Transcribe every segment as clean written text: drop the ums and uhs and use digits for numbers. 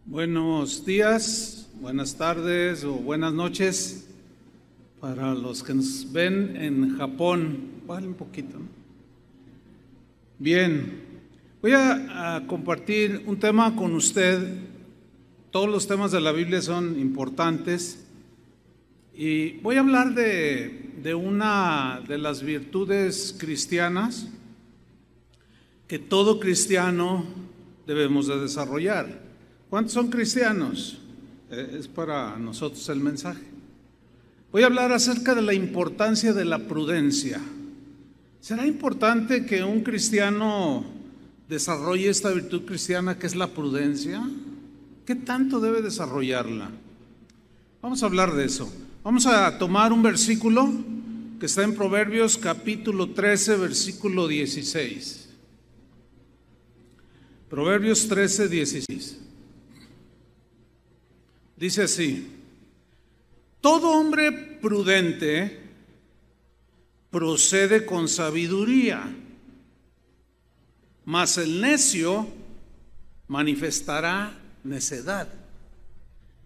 Buenos días, buenas tardes o buenas noches para los que nos ven en Japón. Bájale un poquito, ¿no? Bien, voy a compartir un tema con usted. Todos los temas de la Biblia son importantes y voy a hablar de una de las virtudes cristianas que todo cristiano debemos de desarrollar. ¿Cuántos son cristianos? Es para nosotros el mensaje. Voy a hablar acerca de la importancia de la prudencia. ¿Será importante que un cristiano desarrolle esta virtud cristiana que es la prudencia? ¿Qué tanto debe desarrollarla? Vamos a hablar de eso. Vamos a tomar un versículo que está en Proverbios capítulo 13, versículo 16. Proverbios 13, 16. Dice así: todo hombre prudente procede con sabiduría, mas el necio manifestará necedad.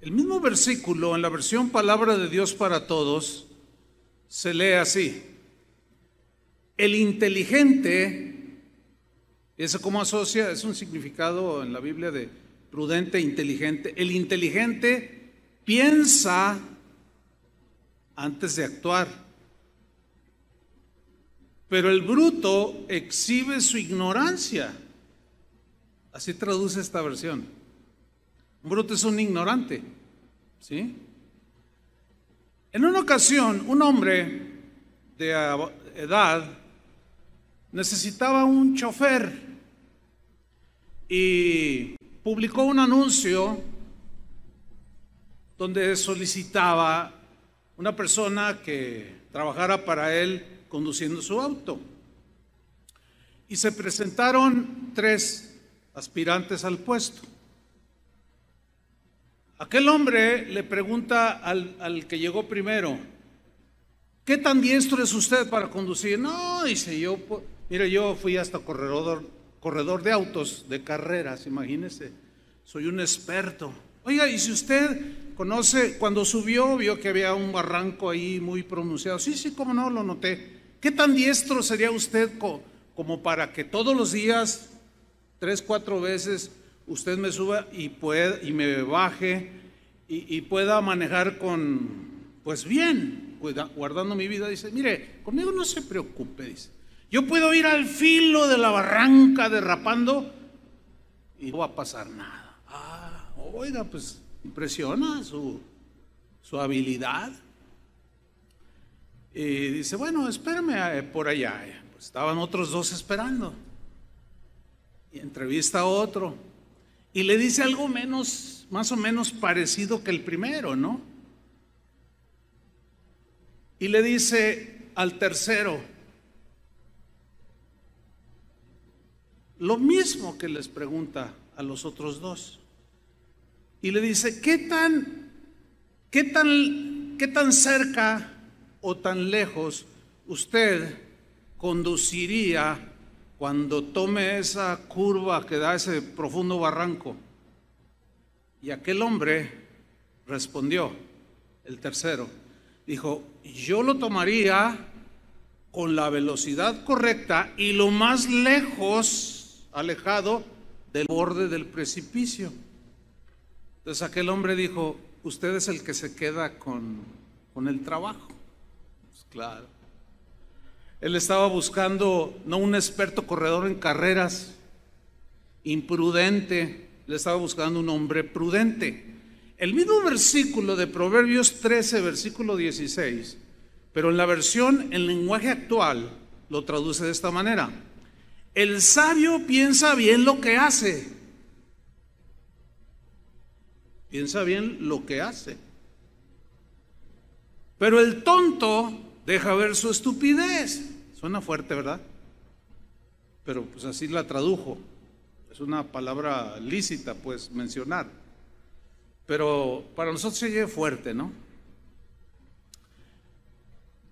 El mismo versículo en la versión Palabra de Dios para Todos se lee así: el inteligente, ¿eso cómo asocia? Es un significado en la Biblia de prudente, inteligente. El inteligente piensa antes de actuar, pero el bruto exhibe su ignorancia. Así traduce esta versión. Un bruto es un ignorante, ¿sí? En una ocasión, un hombre de edad necesitaba un chofer y publicó un anuncio donde solicitaba una persona que trabajara para él conduciendo su auto. Y se presentaron 3 aspirantes al puesto. Aquel hombre le pregunta al que llegó primero: ¿qué tan diestro es usted para conducir? No, dice, yo fui hasta corredor de autos, de carreras, imagínese, soy un experto. Oiga, y si usted conoce, cuando subió, vio que había un barranco ahí muy pronunciado. Sí, cómo no, lo noté. ¿Qué tan diestro sería usted como para que todos los días, 3, 4 veces, usted me suba y me baje y pueda manejar pues bien, guardando mi vida? Dice, mire, conmigo no se preocupe, dice. Yo puedo ir al filo de la barranca derrapando y no va a pasar nada. Oiga, pues impresiona su habilidad. Y dice, bueno, espérame por allá. Pues estaban otros 2 esperando. Y entrevista a otro. Y le dice algo más o menos parecido que el primero, ¿no? Y le dice al tercero lo mismo que les pregunta a los otros 2. Y le dice, ¿qué tan cerca o tan lejos usted conduciría cuando tome esa curva que da ese profundo barranco? Y aquel hombre respondió, el tercero, dijo, yo lo tomaría con la velocidad correcta y lo más alejado del borde del precipicio. Entonces aquel hombre dijo, usted es el que se queda con el trabajo. Pues claro. Él estaba buscando no un experto corredor en carreras, imprudente, le estaba buscando un hombre prudente. El mismo versículo de Proverbios 13, versículo 16, pero en la versión en lenguaje actual lo traduce de esta manera: el sabio piensa bien lo que hace. Piensa bien lo que hace. Pero el tonto deja ver su estupidez. Suena fuerte, ¿verdad? Pero pues así la tradujo. Es una palabra lícita, pues, mencionar. Pero para nosotros se oye fuerte, ¿no?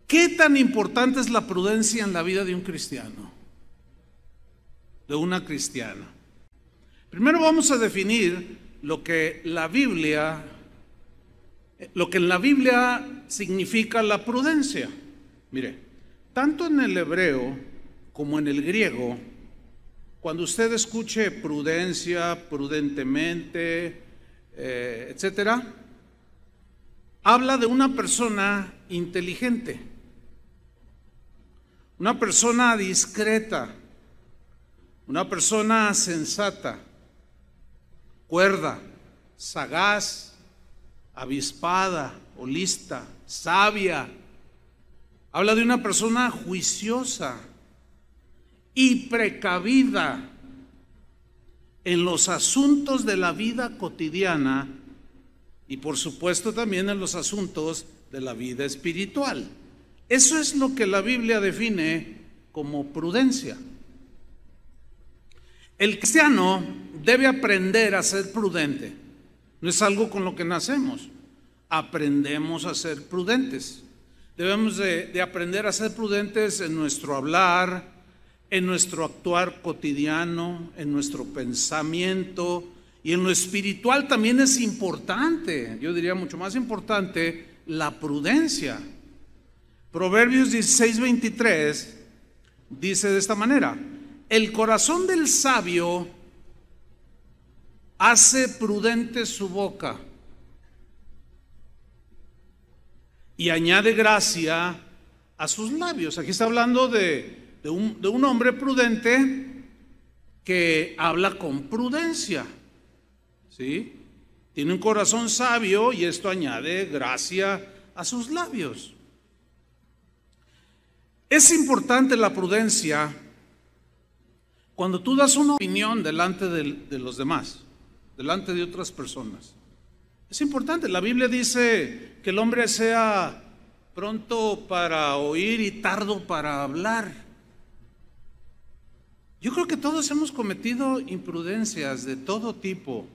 ¿Qué tan importante es la prudencia en la vida de un cristiano? De una cristiana. Primero vamos a definir lo que en la Biblia significa la prudencia. Mire, tanto en el hebreo como en el griego, cuando usted escuche prudencia, prudentemente, etcétera, habla de una persona inteligente, una persona discreta, una persona sensata, cuerda, sagaz, avispada o lista, sabia. Habla de una persona juiciosa y precavida en los asuntos de la vida cotidiana y por supuesto también en los asuntos de la vida espiritual. Eso es lo que la Biblia define como prudencia. El cristiano debe aprender a ser prudente. No es algo con lo que nacemos. Aprendemos a ser prudentes. Debemos de aprender a ser prudentes en nuestro hablar, en nuestro actuar cotidiano, en nuestro pensamiento y en lo espiritual también es importante. Yo diría mucho más importante la prudencia. Proverbios 16:23 dice de esta manera: el corazón del sabio hace prudente su boca y añade gracia a sus labios. Aquí está hablando de un hombre prudente que habla con prudencia, ¿sí? Tiene un corazón sabio y esto añade gracia a sus labios. Es importante la prudencia cuando tú das una opinión delante de los demás, delante de otras personas. Es importante. La Biblia dice que el hombre sea pronto para oír y tardo para hablar. Yo creo que todos hemos cometido imprudencias de todo tipo.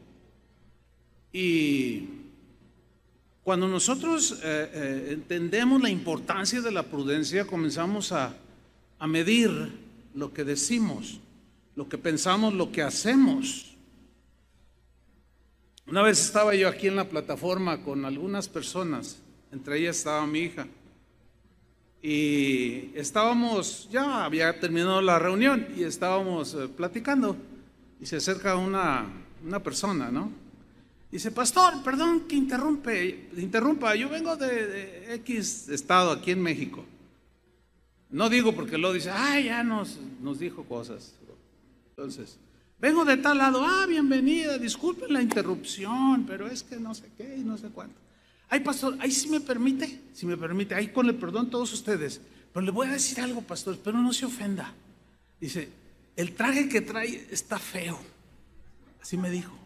Y cuando nosotros entendemos la importancia de la prudencia, comenzamos a medir lo que decimos, lo que pensamos, lo que hacemos. Una vez estaba yo aquí en la plataforma con algunas personas, entre ellas estaba mi hija, y estábamos, ya había terminado la reunión y estábamos platicando, y se acerca una persona, ¿no? Dice: pastor, perdón que interrumpa, yo vengo de X estado aquí en México. No digo porque luego dice: ya nos dijo cosas. Entonces, vengo de tal lado. Bienvenida, disculpen la interrupción, pero es que no sé qué y no sé cuánto. Ay, pastor, ahí si me permite, ahí con el perdón todos ustedes, pero le voy a decir algo, pastor, pero no se ofenda. Dice: el traje que trae está feo. Así me dijo.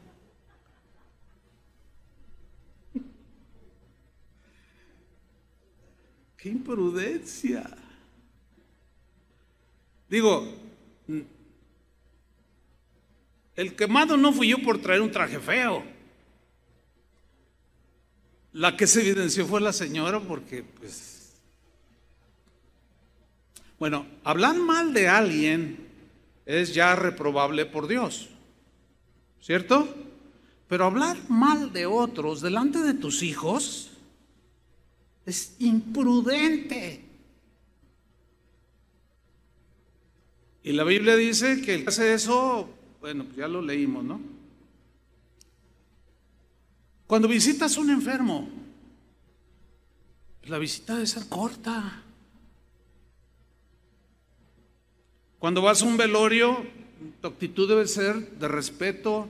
¡Qué imprudencia! Digo, el quemado no fui yo por traer un traje feo. La que se evidenció fue la señora porque, pues... Bueno, hablar mal de alguien es ya reprobable por Dios, ¿cierto? Pero hablar mal de otros delante de tus hijos es imprudente. Y la Biblia dice que el que hace eso, bueno, pues ya lo leímos, ¿no? Cuando visitas a un enfermo, la visita debe ser corta. Cuando vas a un velorio, tu actitud debe ser de respeto.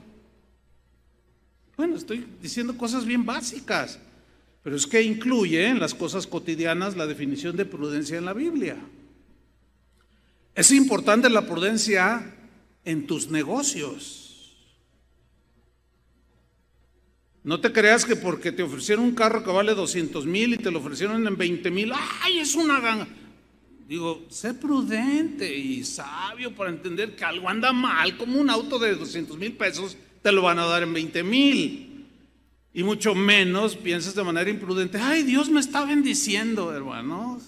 Bueno, estoy diciendo cosas bien básicas, pero es que incluye en las cosas cotidianas la definición de prudencia en la Biblia. Es importante la prudencia en tus negocios. No te creas que porque te ofrecieron un carro que vale 200,000 y te lo ofrecieron en 20,000, ¡ay, es una ganga! Digo, sé prudente y sabio para entender que algo anda mal, como un auto de 200,000 pesos te lo van a dar en 20,000. Y mucho menos pienses de manera imprudente: ¡ay, Dios me está bendiciendo, hermanos!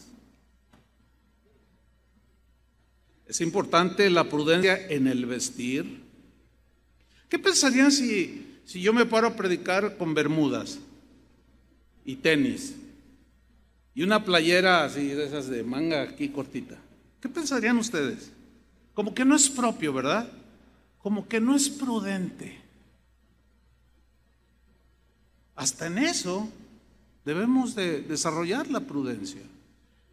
Es importante la prudencia en el vestir. ¿Qué pensarían si si yo me paro a predicar con bermudas y tenis y una playera así de esas de manga aquí cortita, ¿qué pensarían ustedes? Como que no es propio, ¿verdad? Como que no es prudente. Hasta en eso debemos de desarrollar la prudencia.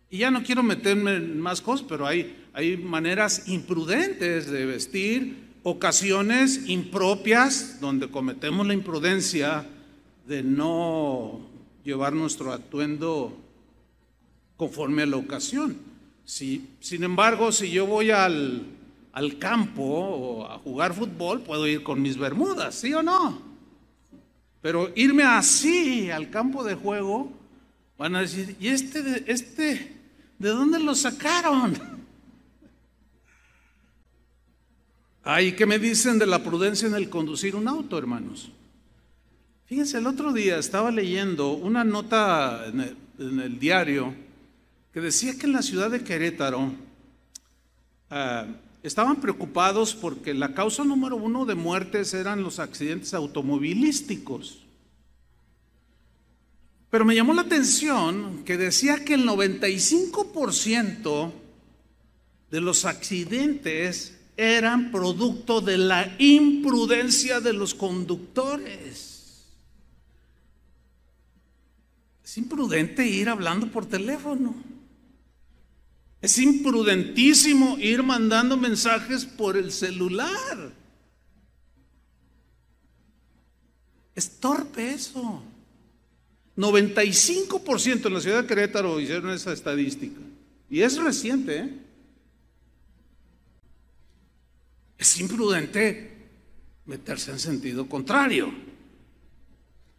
Y ya no quiero meterme en más cosas, pero hay maneras imprudentes de vestir, ocasiones impropias donde cometemos la imprudencia de no llevar nuestro atuendo conforme a la ocasión. Sin embargo, si yo voy al campo o a jugar fútbol, puedo ir con mis bermudas, ¿sí o no? Pero irme así al campo de juego, van a decir, ¿y de dónde lo sacaron? Ay, ¿qué me dicen de la prudencia en el conducir un auto, hermanos? Fíjense, el otro día estaba leyendo una nota en el diario que decía que en la ciudad de Querétaro estaban preocupados porque la causa número 1 de muertes eran los accidentes automovilísticos. Pero me llamó la atención que decía que el 95% de los accidentes eran producto de la imprudencia de los conductores. Es imprudente ir hablando por teléfono. Es imprudentísimo ir mandando mensajes por el celular. Es torpe eso. 95% en la ciudad de Querétaro hicieron esa estadística. Y es reciente, ¿eh? Es imprudente meterse en sentido contrario.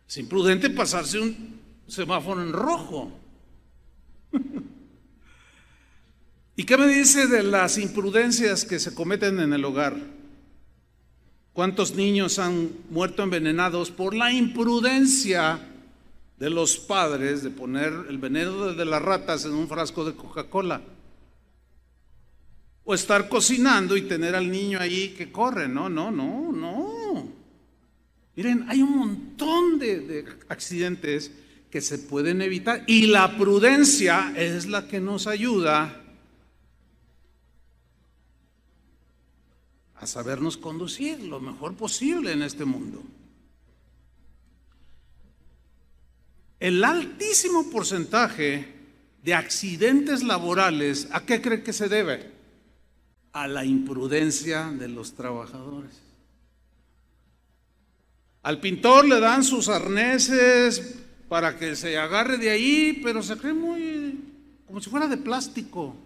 Es imprudente pasarse un semáforo en rojo. ¿Y qué me dice de las imprudencias que se cometen en el hogar? ¿Cuántos niños han muerto envenenados por la imprudencia de los padres de poner el veneno de las ratas en un frasco de Coca-Cola? O estar cocinando y tener al niño ahí que corre. No. Miren, hay un montón de accidentes que se pueden evitar y la prudencia es la que nos ayuda a sabernos conducir lo mejor posible en este mundo. El altísimo porcentaje de accidentes laborales, ¿a qué cree que se debe? A la imprudencia de los trabajadores. Al pintor le dan sus arneses para que se agarre de ahí, pero se cree muy como si fuera de plástico.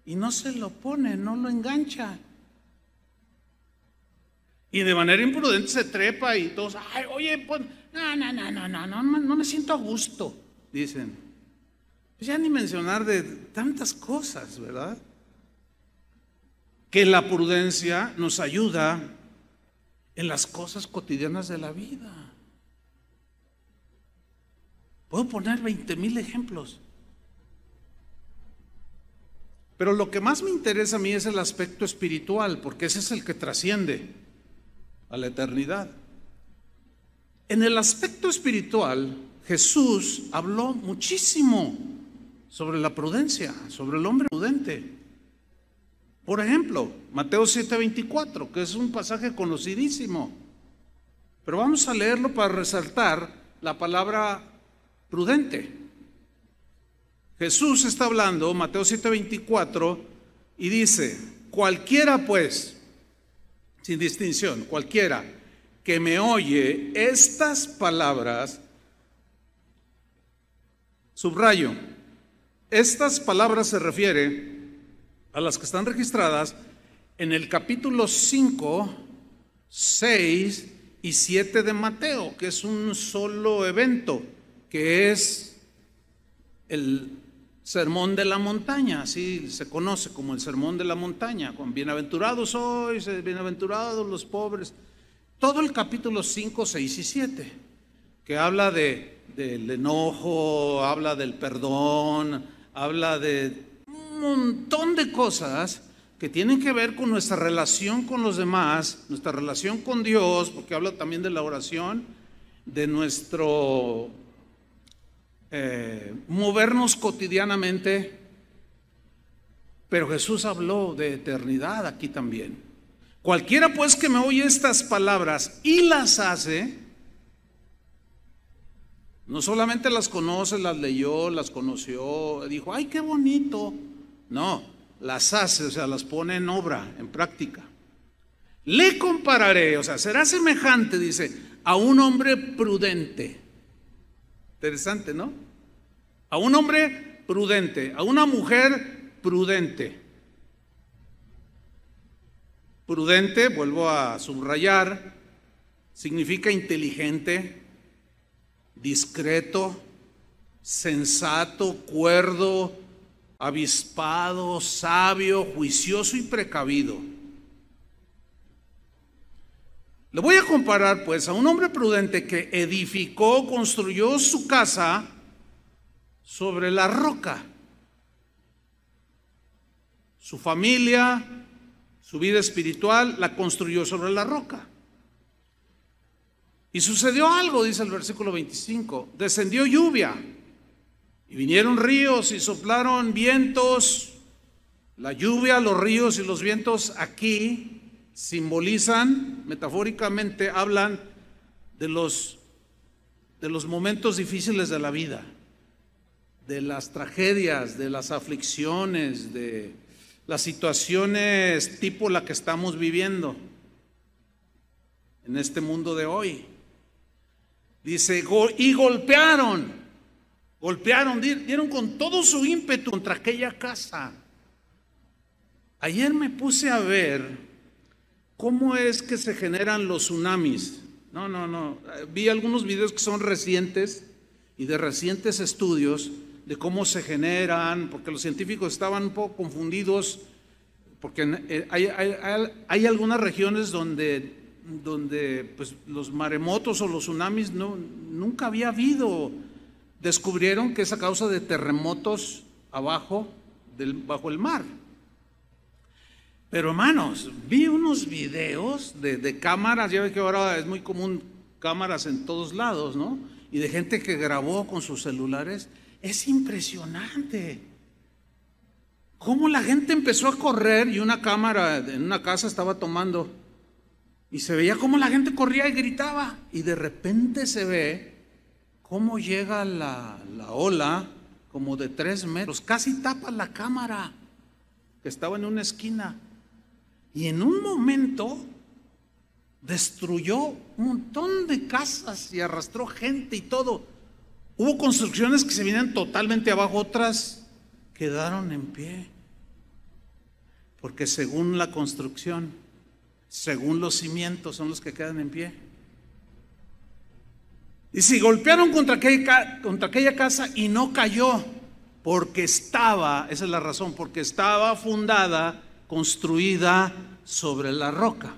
Y no se lo pone, no lo engancha. Y de manera imprudente se trepa y todos, ay, oye, pues, no me siento a gusto, dicen. Pues ya ni mencionar de tantas cosas, ¿verdad? Que la prudencia nos ayuda en las cosas cotidianas de la vida. Puedo poner 20,000 ejemplos. Pero lo que más me interesa a mí es el aspecto espiritual, porque ese es el que trasciende a la eternidad. En el aspecto espiritual, Jesús habló muchísimo sobre la prudencia, sobre el hombre prudente. Por ejemplo, Mateo 7:24, que es un pasaje conocidísimo. Pero vamos a leerlo para resaltar la palabra prudente. Jesús está hablando, Mateo 7:24, y dice, cualquiera pues, sin distinción, cualquiera que me oye estas palabras, subrayo, estas palabras se refiere a las que están registradas en el capítulo 5, 6 y 7 de Mateo, que es un solo evento, que es el Sermón de la Montaña, así se conoce como el Sermón de la Montaña, con bienaventurados sois, bienaventurados los pobres, todo el capítulo 5, 6 y 7, que habla del enojo, habla del perdón, habla de un montón de cosas que tienen que ver con nuestra relación con los demás, nuestra relación con Dios, porque habla también de la oración, de nuestro movernos cotidianamente. Pero Jesús habló de eternidad aquí también. Cualquiera pues que me oye estas palabras y las hace, no solamente las conoce, las leyó, las conoció, dijo, ay, qué bonito. No, las hace, o sea, las pone en obra, en práctica. Le compararé, o sea, será semejante, dice, a un hombre prudente. Interesante, ¿no? A un hombre prudente, a una mujer prudente. Prudente, vuelvo a subrayar, significa inteligente, discreto, sensato, cuerdo, avispado, sabio, juicioso y precavido. Le voy a comparar pues a un hombre prudente que edificó, construyó su casa sobre la roca. Su familia, su vida espiritual la construyó sobre la roca. Y sucedió algo, dice el versículo 25, descendió lluvia y vinieron ríos y soplaron vientos. La lluvia, los ríos y los vientos aquí simbolizan, metafóricamente, hablan de los momentos difíciles de la vida, de las tragedias, de las aflicciones, de las situaciones tipo la que estamos viviendo en este mundo de hoy. Dice, y golpearon, dieron con todo su ímpetu contra aquella casa. Ayer me puse a ver cómo es que se generan los tsunamis. No, vi algunos videos que son recientes y de recientes estudios de cómo se generan, porque los científicos estaban un poco confundidos, porque hay algunas regiones donde pues, los maremotos o los tsunamis nunca había habido. Descubrieron que es a causa de terremotos bajo el mar. Pero hermanos, vi unos videos de cámaras, ya ven que ahora es muy común cámaras en todos lados, ¿no? Y de gente que grabó con sus celulares. Es impresionante cómo la gente empezó a correr y una cámara en una casa estaba tomando y se veía cómo la gente corría y gritaba y de repente se ve cómo llega la ola como de 3 metros, casi tapa la cámara que estaba en una esquina y en un momento destruyó un montón de casas y arrastró gente y todo. Hubo construcciones que se vinieron totalmente abajo, otras quedaron en pie. Porque según la construcción, según los cimientos son los que quedan en pie. Y si golpearon contra aquella casa y no cayó, porque estaba, esa es la razón, porque estaba fundada, construida sobre la roca.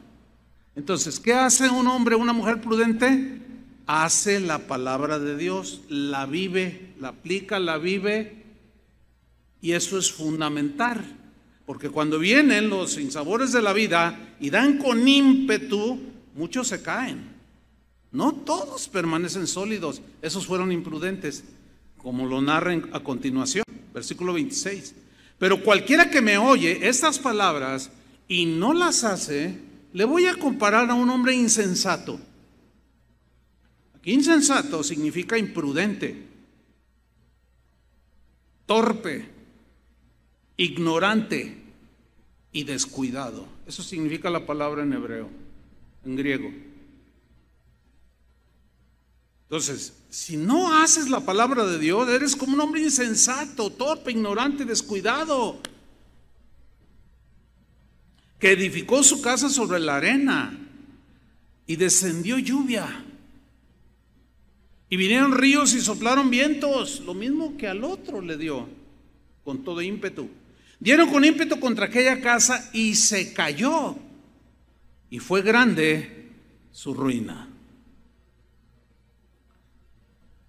Entonces, ¿qué hace un hombre, una mujer prudente? Hace la palabra de Dios, la vive, la aplica, la vive, y eso es fundamental, porque cuando vienen los sinsabores de la vida y dan con ímpetu, muchos se caen. No todos permanecen sólidos, esos fueron imprudentes, como lo narran a continuación, versículo 26. Pero cualquiera que me oye estas palabras y no las hace, le voy a comparar a un hombre insensato. Insensato significa imprudente, torpe, ignorante y descuidado. Eso significa la palabra en hebreo, en griego. Entonces, si no haces la palabra de Dios, eres como un hombre insensato, torpe, ignorante, descuidado, que edificó su casa sobre la arena y descendió lluvia. Y vinieron ríos y soplaron vientos, lo mismo que al otro le dio, con todo ímpetu. Dieron con ímpetu contra aquella casa y se cayó, y fue grande su ruina.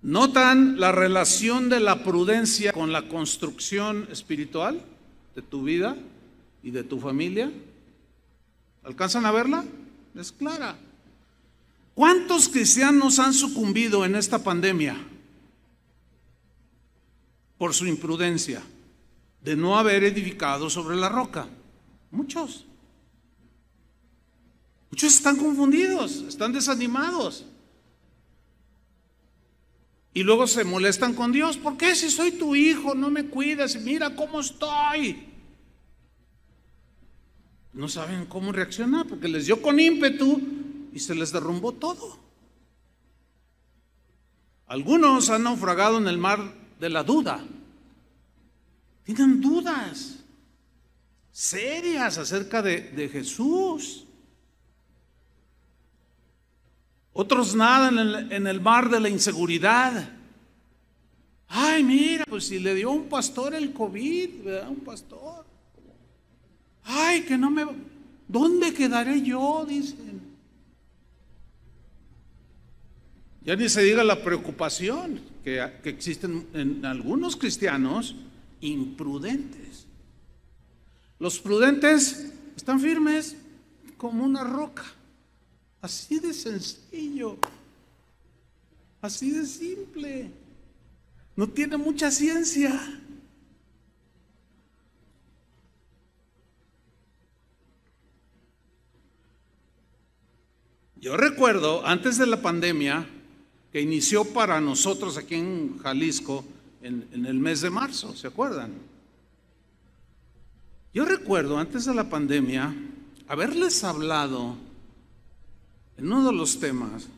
¿Notan la relación de la prudencia con la construcción espiritual de tu vida? ¿Y de tu familia? ¿Alcanzan a verla? Es clara. ¿Cuántos cristianos han sucumbido en esta pandemia por su imprudencia de no haber edificado sobre la roca? Muchos. Muchos están confundidos, están desanimados. Y luego se molestan con Dios. ¿Por qué si soy tu hijo no me cuidas? Mira cómo estoy. No saben cómo reaccionar porque les dio con ímpetu y se les derrumbó todo. Algunos han naufragado en el mar de la duda. Tienen dudas serias acerca de Jesús. Otros nadan en el mar de la inseguridad. Ay, mira, pues si le dio a un pastor el COVID, ¿verdad? Un pastor. Ay, que no me... ¿Dónde quedaré yo? Dicen. Ya ni se diga la preocupación que existen en algunos cristianos imprudentes. Los prudentes están firmes como una roca. Así de sencillo, así de simple. No tiene mucha ciencia. Yo recuerdo antes de la pandemia que inició para nosotros aquí en Jalisco en el mes de marzo, ¿se acuerdan? Yo recuerdo antes de la pandemia haberles hablado en uno de los temas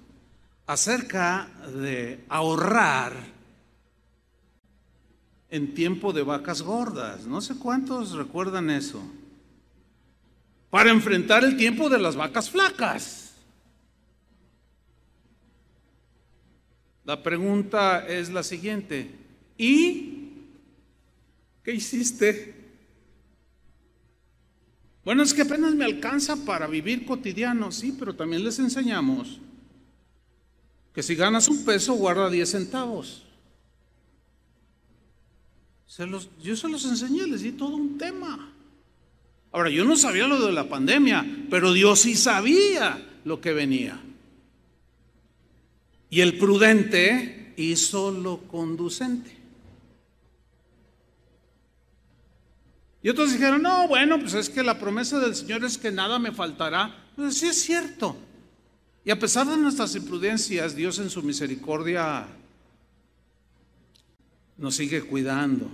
acerca de ahorrar en tiempo de vacas gordas. No sé cuántos recuerdan eso. Para enfrentar el tiempo de las vacas flacas. La pregunta es la siguiente: ¿y qué hiciste? Bueno, es que apenas me alcanza para vivir cotidiano. Sí, pero también les enseñamos que si ganas un peso, guarda 10 centavos. Yo se los enseñé, les di todo un tema. Ahora, yo no sabía lo de la pandemia, pero Dios sí sabía lo que venía. Y el prudente hizo lo conducente. Y otros dijeron, no, bueno, pues es que la promesa del Señor es que nada me faltará. Pues sí es cierto. Y a pesar de nuestras imprudencias, Dios en su misericordia nos sigue cuidando.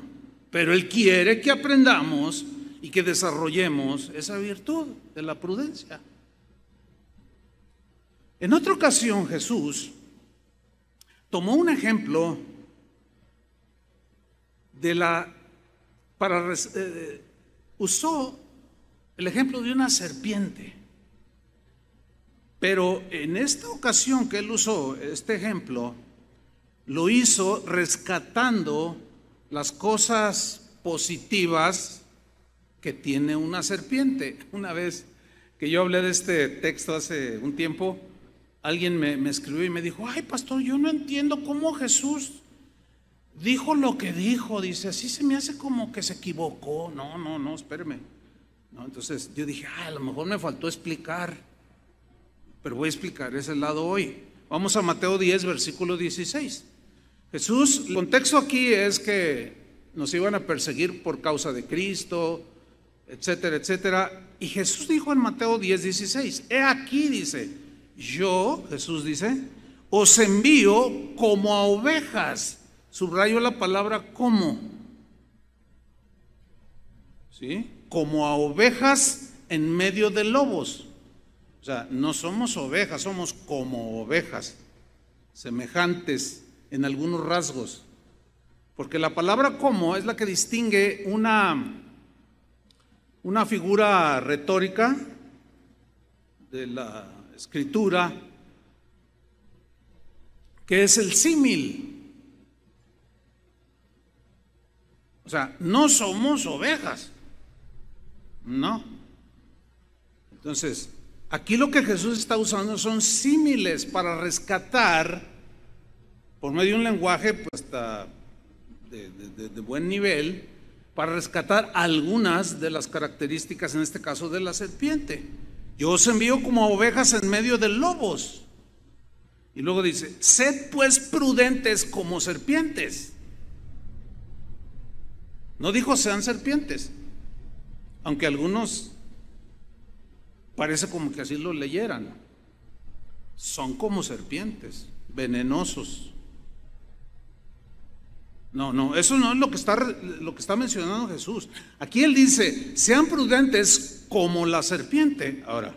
Pero Él quiere que aprendamos y que desarrollemos esa virtud de la prudencia. En otra ocasión Jesús tomó un ejemplo usó el ejemplo de una serpiente. Pero en esta ocasión que él usó este ejemplo, lo hizo rescatando las cosas positivas que tiene una serpiente. Una vez que yo hablé de este texto hace un tiempo, alguien me escribió y me dijo, ay pastor, yo no entiendo cómo Jesús dijo lo que dijo. Dice, así se me hace como que se equivocó. No, espéreme. No, entonces yo dije, a lo mejor me faltó explicar, pero voy a explicar ese lado hoy. Vamos a Mateo 10, versículo 16. Jesús, el contexto aquí es que nos iban a perseguir por causa de Cristo, etcétera, etcétera. Y Jesús dijo en Mateo 10, 16, he aquí, dice, Jesús dice, os envío como a ovejas. Subrayo la palabra como. ¿Sí? Como a ovejas en medio de lobos. O sea, no somos ovejas, somos como ovejas, semejantes en algunos rasgos. Porque la palabra como es la que distingue una figura retórica de la escritura, que es el símil. O sea, no somos ovejas, no. Entonces, aquí lo que Jesús está usando son símiles para rescatar, por medio de un lenguaje pues, de buen nivel, para rescatar algunas de las características, en este caso, de la serpiente. Yo os envío como ovejas en medio de lobos. Y luego dice, sed pues prudentes como serpientes. No dijo sean serpientes, aunque algunos parece como que así lo leyeran. Son como serpientes, venenosos. No, eso no es lo que está mencionando Jesús. Aquí Él dice, sean prudentes como la serpiente. Ahora,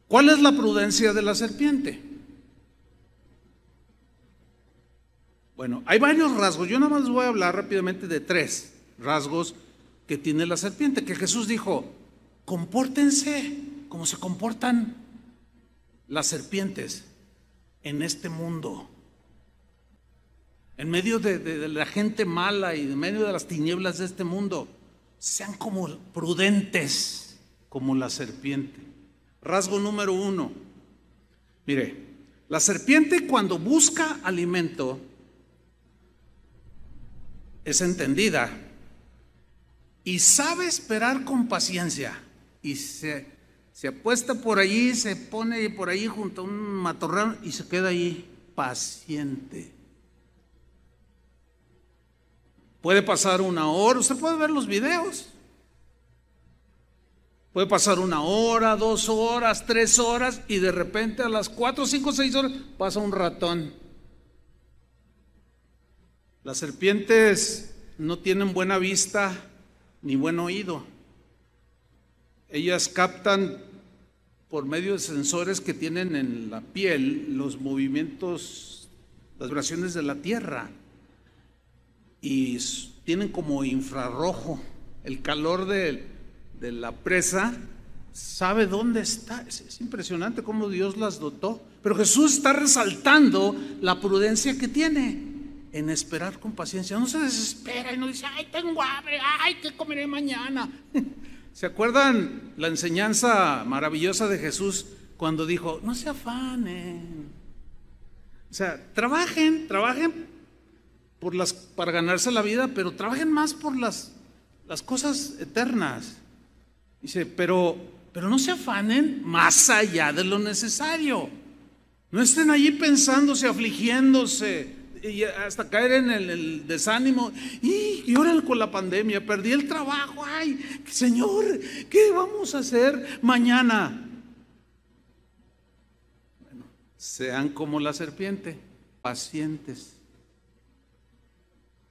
¿cuál es la prudencia de la serpiente? Bueno, hay varios rasgos. Yo nada más les voy a hablar rápidamente de 3 rasgos que tiene la serpiente, que Jesús dijo, compórtense como se comportan las serpientes en este mundo. En medio de la gente mala y en medio de las tinieblas de este mundo, sean como prudentes como la serpiente. Rasgo número 1. Mire, la serpiente cuando busca alimento es entendida y sabe esperar con paciencia y se apuesta por allí, se pone por ahí junto a un matorral y se queda ahí paciente. Puede pasar 1 hora, usted puede ver los videos. Puede pasar 1 hora, 2 horas, 3 horas y de repente a las 4, 5, 6 horas pasa un ratón. Las serpientes no tienen buena vista ni buen oído. Ellas captan por medio de sensores que tienen en la piel los movimientos, las vibraciones de la tierra. Y tienen como infrarrojo el calor de la presa, sabe dónde está. Es impresionante cómo Dios las dotó. Pero Jesús está resaltando la prudencia que tiene en esperar con paciencia. No se desespera y no dice, ay, tengo hambre, ay, ¿qué comeré mañana? ¿Se acuerdan la enseñanza maravillosa de Jesús cuando dijo, no se afanen? O sea, trabajen para ganarse la vida, pero trabajen más por las cosas eternas. Dice, pero no se afanen más allá de lo necesario. No estén allí pensándose, afligiéndose y hasta caer en el desánimo. Y ahora con la pandemia perdí el trabajo. Ay, Señor, ¿qué vamos a hacer mañana? Bueno, sean como la serpiente, pacientes,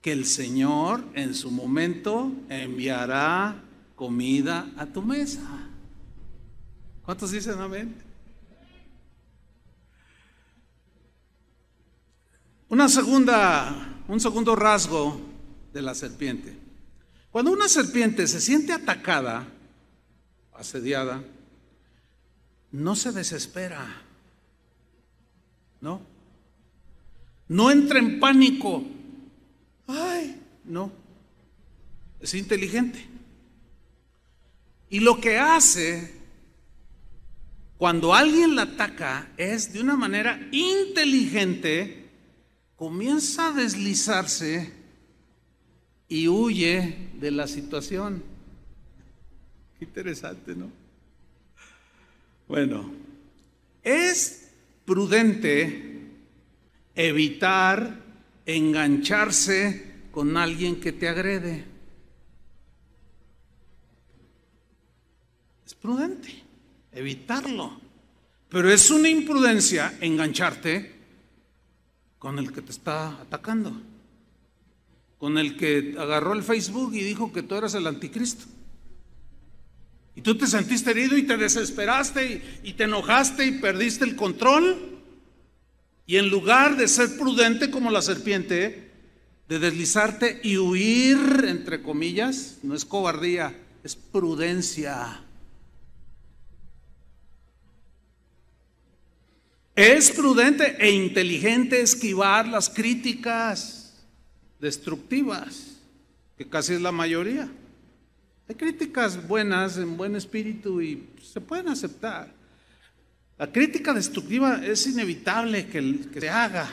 que el Señor en su momento enviará comida a tu mesa. ¿Cuántos dicen amén? Un segundo rasgo de la serpiente. Cuando una serpiente se siente atacada, asediada, no se desespera, no entra en pánico. Ay, no, es inteligente. Y lo que hace cuando alguien la ataca es de una manera inteligente, comienza a deslizarse y huye de la situación. Qué interesante, ¿no? Bueno, es prudente evitar engancharse con alguien que te agrede. Es prudente evitarlo, pero es una imprudencia engancharte con el que te está atacando, con el que agarró el Facebook y dijo que tú eras el anticristo. Y tú te sentiste herido y te desesperaste y te enojaste y perdiste el control. Y en lugar de ser prudente como la serpiente, de deslizarte y huir, entre comillas, no es cobardía, es prudencia. Es prudente e inteligente esquivar las críticas destructivas, que casi es la mayoría. Hay críticas buenas, en buen espíritu y se pueden aceptar. La crítica destructiva es inevitable que se haga.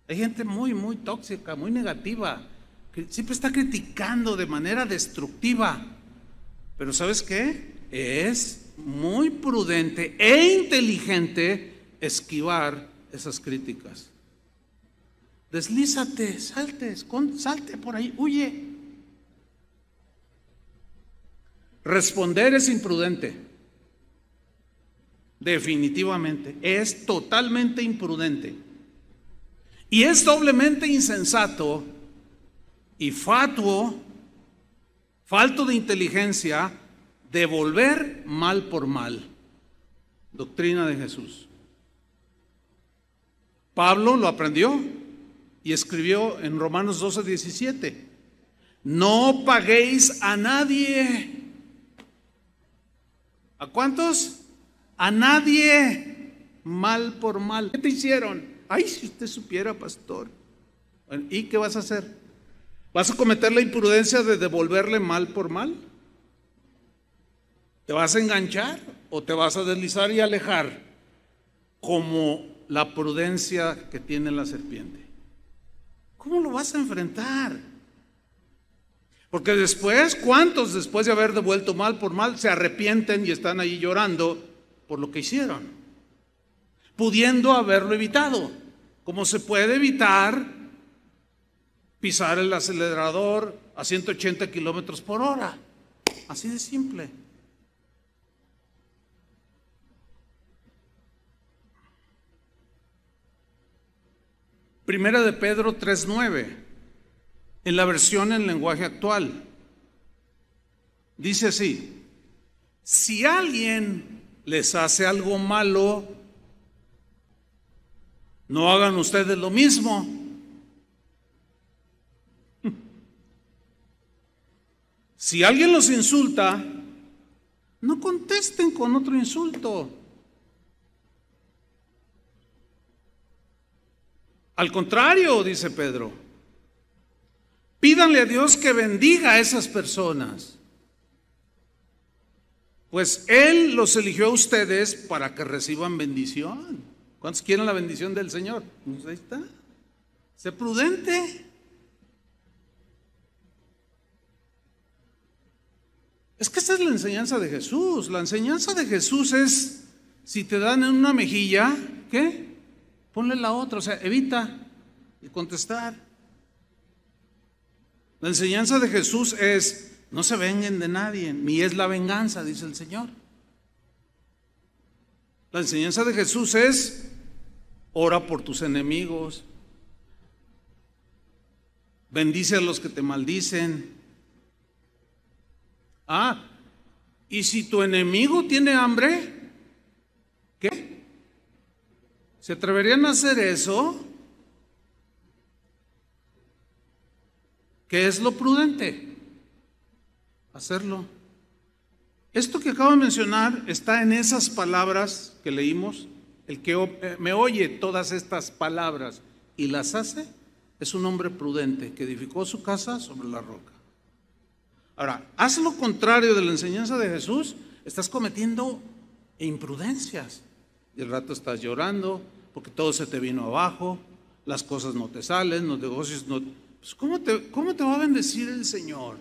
Hay gente muy, muy tóxica, muy negativa, siempre está criticando de manera destructiva. Pero ¿sabes qué? Es muy prudente e inteligente esquivar esas críticas. Deslízate, salte por ahí, huye. Responder es imprudente. Definitivamente, es totalmente imprudente. Y es doblemente insensato y fatuo, falto de inteligencia, devolver mal por mal. Doctrina de Jesús. Pablo lo aprendió y escribió en Romanos 12:17: no paguéis a nadie. ¿A cuántos? A nadie mal por mal. ¿Qué te hicieron? Ay, si usted supiera, pastor. Bueno, ¿y qué vas a hacer? ¿Vas a cometer la imprudencia de devolverle mal por mal? ¿Te vas a enganchar o te vas a deslizar y alejar como la prudencia que tiene la serpiente? ¿Cómo lo vas a enfrentar? Porque después, ¿cuántos después de haber devuelto mal por mal se arrepienten y están ahí llorando por lo que hicieron? Pudiendo haberlo evitado. ¿Cómo se puede evitar pisar el acelerador a 180 kilómetros por hora? Así de simple. Primera de Pedro 3:9, en la versión en lenguaje actual, dice así: si alguien les hace algo malo, no hagan ustedes lo mismo. Si alguien los insulta, no contesten con otro insulto. Al contrario, dice Pedro, pídanle a Dios que bendiga a esas personas, pues Él los eligió a ustedes para que reciban bendición. ¿Cuántos quieren la bendición del Señor? Pues ahí está. Sé prudente. Es que esa es la enseñanza de Jesús. La enseñanza de Jesús es, si te dan en una mejilla, ¿qué? Ponle la otra, o sea, evita el contestar. La enseñanza de Jesús es: no se vengan de nadie, ni es la venganza, dice el Señor. La enseñanza de Jesús es: ora por tus enemigos, bendice a los que te maldicen. Y si tu enemigo tiene hambre, ¿qué? ¿Se atreverían a hacer eso? ¿Qué es lo prudente? Hacerlo. Esto que acabo de mencionar está en esas palabras que leímos. El que me oye todas estas palabras y las hace es un hombre prudente que edificó su casa sobre la roca. Ahora, haz lo contrario de la enseñanza de Jesús, estás cometiendo imprudencias. Y al rato estás llorando porque todo se te vino abajo, las cosas no te salen, los negocios no. Pues ¿cómo te va a bendecir el Señor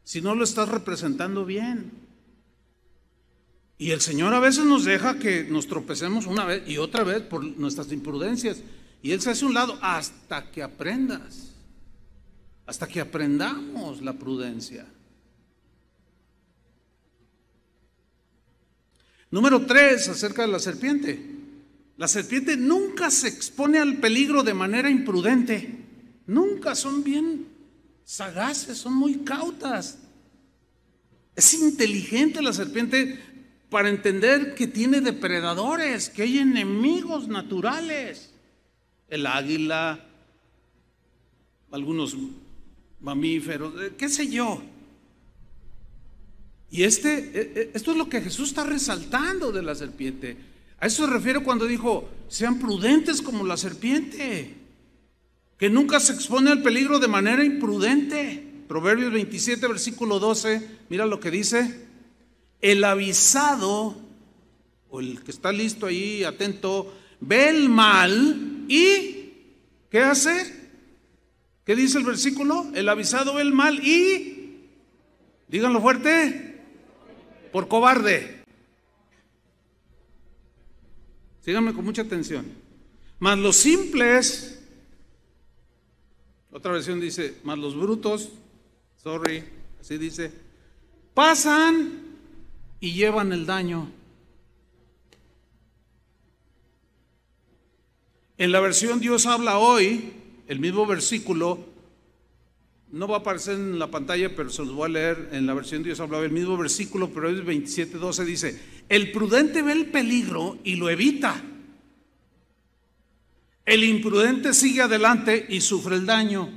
si no lo estás representando bien? Y el Señor a veces nos deja que nos tropecemos una vez y otra vez por nuestras imprudencias, y Él se hace a un lado hasta que aprendas, hasta que aprendamos la prudencia. Número 3, acerca de la serpiente. La serpiente nunca se expone al peligro de manera imprudente. Nunca, son bien sagaces, son muy cautas. Es inteligente la serpiente para entender que tiene depredadores, que hay enemigos naturales. El águila, algunos mamíferos, qué sé yo. Y esto es lo que Jesús está resaltando de la serpiente. A eso se refiere cuando dijo: sean prudentes como la serpiente, que nunca se expone al peligro de manera imprudente. Proverbios 27, versículo 12, mira lo que dice: el avisado, o el que está listo ahí, atento, ve el mal y ¿qué hace? ¿Qué dice el versículo? El avisado ve el mal y, díganlo fuerte, por cobarde. Síganme con mucha atención. Mas los simples, otra versión dice, mas los brutos, así dice, pasan y llevan el daño. En la versión Dios habla hoy, el mismo versículo, no va a aparecer en la pantalla, pero se los voy a leer en la versión Dios habla hoy, el mismo versículo, pero es 27:12, dice, el prudente ve el peligro y lo evita. El imprudente sigue adelante y sufre el daño.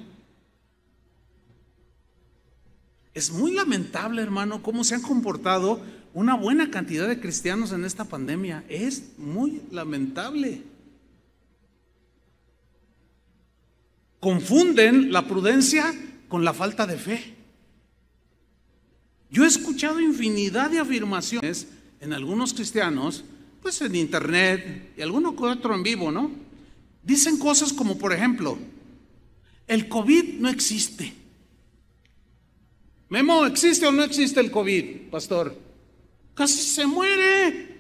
Es muy lamentable, hermano, cómo se han comportado una buena cantidad de cristianos en esta pandemia. Es muy lamentable. Confunden la prudencia con la falta de fe. Yo he escuchado infinidad de afirmaciones en algunos cristianos, pues en internet y alguno que otro en vivo, ¿no? Dicen cosas como, por ejemplo, el COVID no existe. Memo, ¿existe o no existe el COVID, pastor? Casi se muere.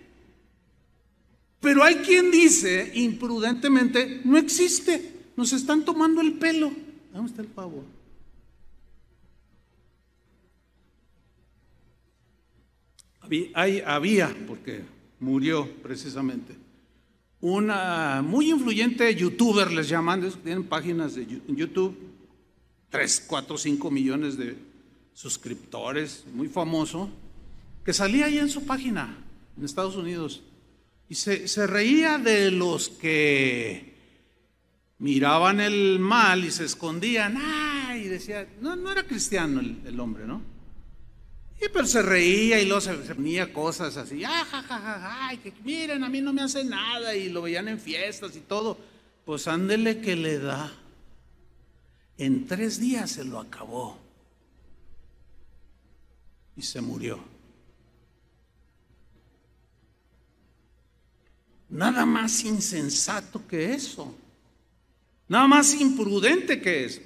Pero hay quien dice imprudentemente, no existe. Nos están tomando el pelo. ¿Dónde está el pavo? Había, porque murió precisamente, una muy influyente youtuber, les llaman, tienen páginas de YouTube, 3, 4, 5 millones de suscriptores, muy famoso, que salía ahí en su página en Estados Unidos y se reía de los que miraban el mal y se escondían, y decía, no era cristiano el hombre, ¿no? Pero se reía y luego se ponía cosas así, que miren, a mí no me hace nada, y lo veían en fiestas y todo. Pues ándele que le da. En 3 días se lo acabó y se murió. Nada más insensato que eso, nada más imprudente que eso.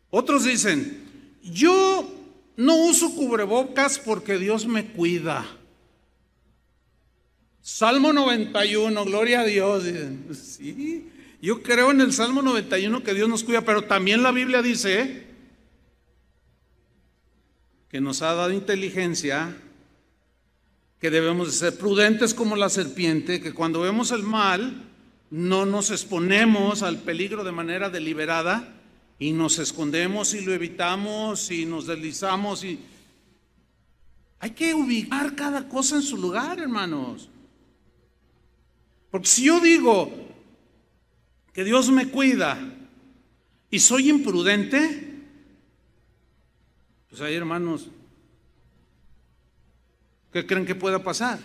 Otros dicen, yo no uso cubrebocas porque Dios me cuida. Salmo 91, gloria a Dios. Sí, yo creo en el Salmo 91 que Dios nos cuida, pero también la Biblia dice que nos ha dado inteligencia, que debemos de ser prudentes como la serpiente, que cuando vemos el mal no nos exponemos al peligro de manera deliberada, y nos escondemos y lo evitamos y nos deslizamos, y hay que ubicar cada cosa en su lugar, hermanos. Porque si yo digo que Dios me cuida y soy imprudente, pues ahí, hermanos, ¿qué creen que pueda pasar?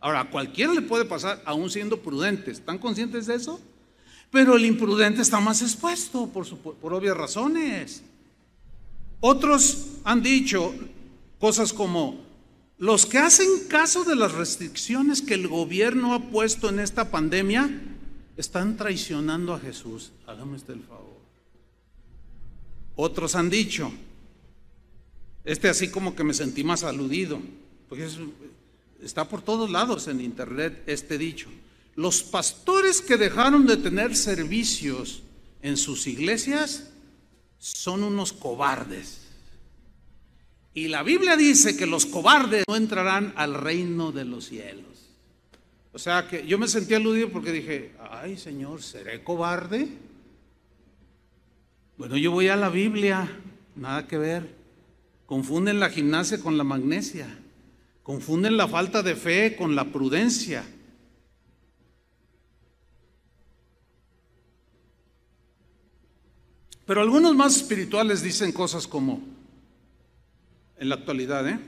Ahora, a cualquiera le puede pasar, aún siendo prudentes. ¿Están conscientes de eso? Pero el imprudente está más expuesto por obvias razones. Otros han dicho cosas como, los que hacen caso de las restricciones que el gobierno ha puesto en esta pandemia están traicionando a Jesús. Hágame usted el favor. Otros han dicho, así como que me sentí más aludido, porque está por todos lados en internet este dicho. Los pastores que dejaron de tener servicios en sus iglesias son unos cobardes. Y la Biblia dice que los cobardes no entrarán al reino de los cielos. O sea que yo me sentí aludido porque dije, ay Señor, ¿seré cobarde? Bueno, yo voy a la Biblia, nada que ver. Confunden la gimnasia con la magnesia. Confunden la falta de fe con la prudencia. Pero algunos más espirituales dicen cosas como, en la actualidad,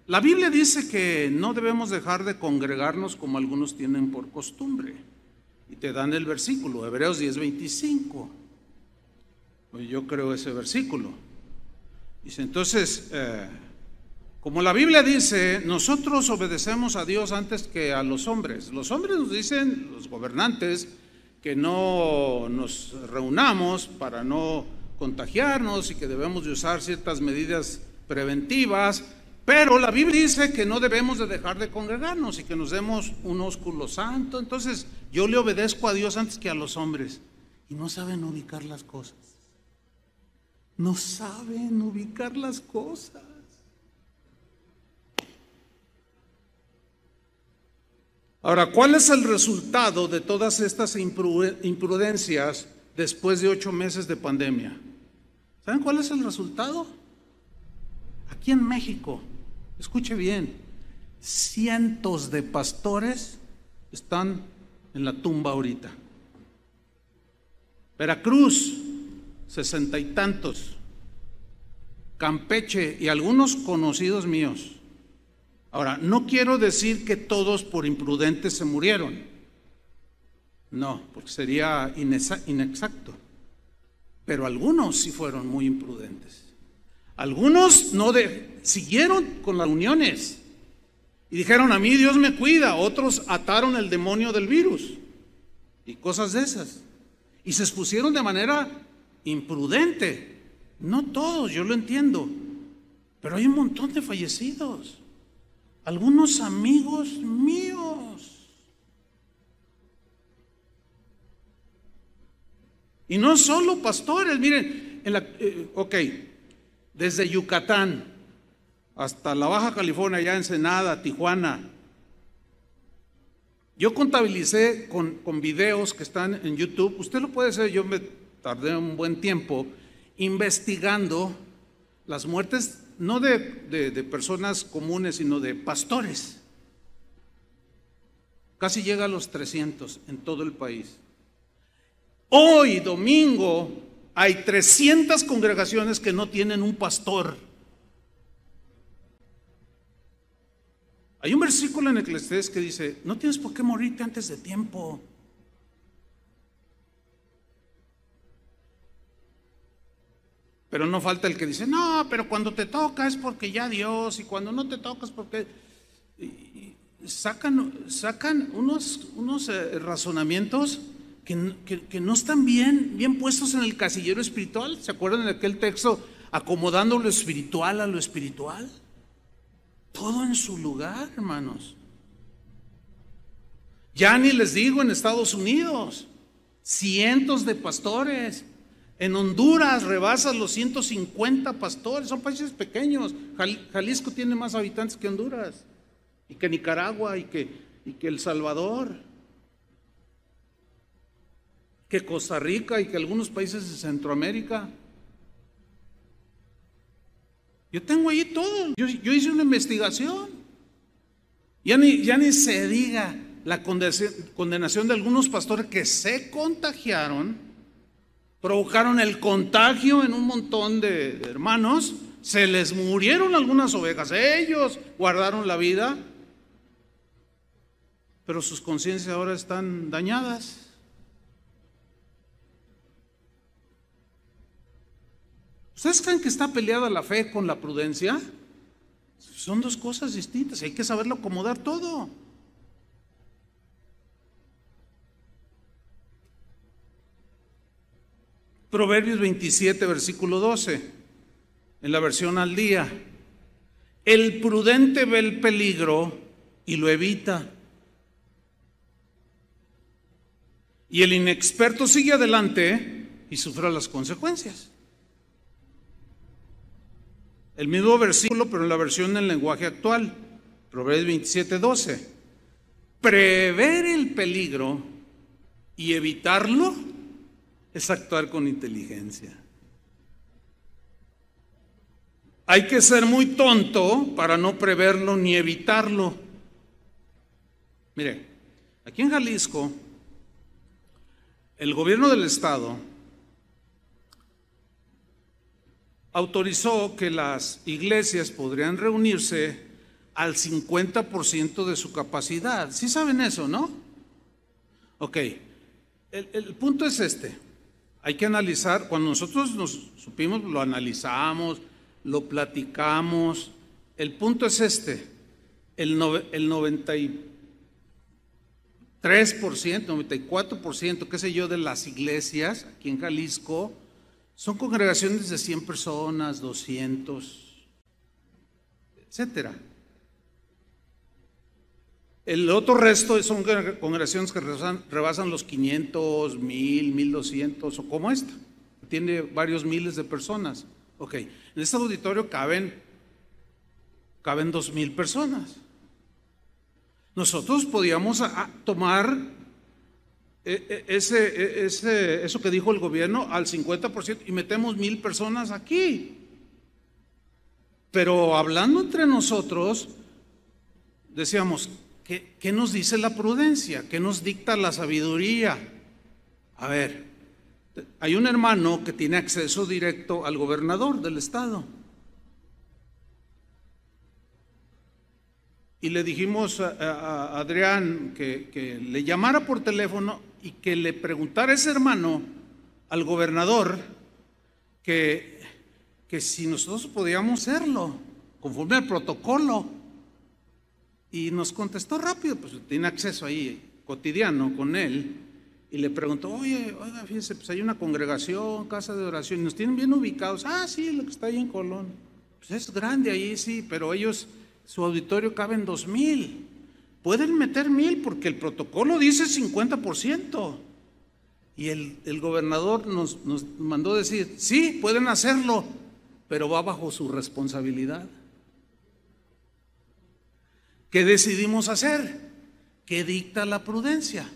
la Biblia dice que no debemos dejar de congregarnos como algunos tienen por costumbre. Y te dan el versículo, Hebreos 10:25. Pues yo creo ese versículo. Dice, entonces, como la Biblia dice, nosotros obedecemos a Dios antes que a los hombres. Los hombres nos dicen, los gobernantes, que no nos reunamos para no contagiarnos y que debemos de usar ciertas medidas preventivas, pero la Biblia dice que no debemos de dejar de congregarnos y que nos demos un ósculo santo. Entonces yo le obedezco a Dios antes que a los hombres, y no saben ubicar las cosas. No saben ubicar las cosas. Ahora, ¿cuál es el resultado de todas estas imprudencias después de 8 meses de pandemia? ¿Saben cuál es el resultado? Aquí en México, escuche bien, cientos de pastores están en la tumba ahorita. Veracruz, 60 y tantos. Campeche y algunos conocidos míos. Ahora, no quiero decir que todos por imprudentes se murieron. No, porque sería inexacto. Pero algunos sí fueron muy imprudentes. Algunos siguieron con las uniones y dijeron: a mí Dios me cuida. Otros ataron el demonio del virus y cosas de esas. Y se expusieron de manera imprudente. No todos, yo lo entiendo. Pero hay un montón de fallecidos. Algunos amigos míos. Y no solo pastores, miren, desde Yucatán hasta la Baja California, allá Ensenada, Tijuana. Yo contabilicé con videos que están en YouTube. Usted lo puede hacer, yo me tardé un buen tiempo investigando las muertes, no de personas comunes, sino de pastores. Casi llega a los 300 en todo el país. Hoy, domingo, hay 300 congregaciones que no tienen un pastor. Hay un versículo en Eclesiastés que dice: no tienes por qué morirte antes de tiempo. Pero no falta el que dice: no, pero cuando te toca es porque ya Dios, y cuando no te toca es porque... Sacan unos razonamientos que no están bien puestos en el casillero espiritual. ¿Se acuerdan de aquel texto? Acomodando lo espiritual a lo espiritual. Todo en su lugar, hermanos. Ya ni les digo en Estados Unidos, cientos de pastores. En Honduras rebasan los 150 pastores. Son países pequeños. Jalisco tiene más habitantes que Honduras, y que Nicaragua, y que El Salvador, que Costa Rica, y que algunos países de Centroamérica. Yo tengo ahí todo. Yo hice una investigación. Ya ni se diga la condenación de algunos pastores que se contagiaron, provocaron el contagio en un montón de hermanos, se les murieron algunas ovejas, ellos guardaron la vida, pero sus conciencias ahora están dañadas. ¿Ustedes creen que está peleada la fe con la prudencia? Son dos cosas distintas, hay que saberlo acomodar todo. Proverbios 27, versículo 12, en la versión al día: el prudente ve el peligro y lo evita, y el inexperto sigue adelante y sufre las consecuencias. El mismo versículo, pero en la versión en lenguaje actual, Proverbios 27, 12. Prever el peligro y evitarlo es actuar con inteligencia. Hay que ser muy tonto para no preverlo ni evitarlo. Mire, aquí en Jalisco, el gobierno del estado autorizó que las iglesias podrían reunirse al 50% de su capacidad. ¿Sí saben eso, no? Ok, el punto es este. Hay que analizar. Cuando nosotros nos supimos, lo analizamos, lo platicamos. El punto es este: el 93%, 94%, qué sé yo, de las iglesias aquí en Jalisco Son congregaciones de 100 personas, 200, etcétera. El otro resto son congregaciones que rebasan los 500, 1000, 1200 o como esta. Tiene varios miles de personas. Ok, en este auditorio caben 2000 personas. Nosotros podíamos tomar eso que dijo el gobierno al 50% y metemos 1000 personas aquí. Pero hablando entre nosotros, decíamos, ¿qué nos dice la prudencia? ¿Qué nos dicta la sabiduría? A ver, hay un hermano que tiene acceso directo al gobernador del estado. Y le dijimos a Adrián que le llamara por teléfono y que le preguntara a ese hermano, al gobernador, que si nosotros podíamos hacerlo, conforme al protocolo. Y nos contestó rápido, pues tiene acceso ahí cotidiano con él. Y le preguntó, oiga, fíjese, pues hay una congregación, casa de oración, y nos tienen bien ubicados. Ah, sí, lo que está ahí en Colón. Pues es grande ahí, sí, pero ellos... Su auditorio cabe en 2000. Pueden meter 1000 porque el protocolo dice 50%. Y el gobernador nos mandó decir, sí, pueden hacerlo, pero va bajo su responsabilidad. ¿Qué decidimos hacer? ¿Qué dicta la prudencia?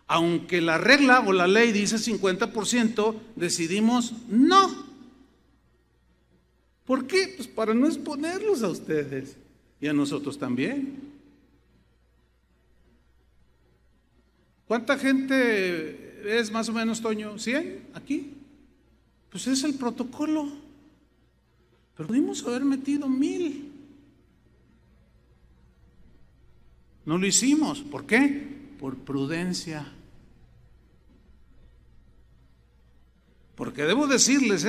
Aunque la regla o la ley dice 50%, decidimos no. ¿Por qué? Pues para no exponerlos a ustedes. Y a nosotros también. ¿Cuánta gente es más o menos, Toño? ¿100 aquí? Pues es el protocolo. Pero pudimos haber metido 1000. No lo hicimos. ¿Por qué? Por prudencia. Porque debo decirles,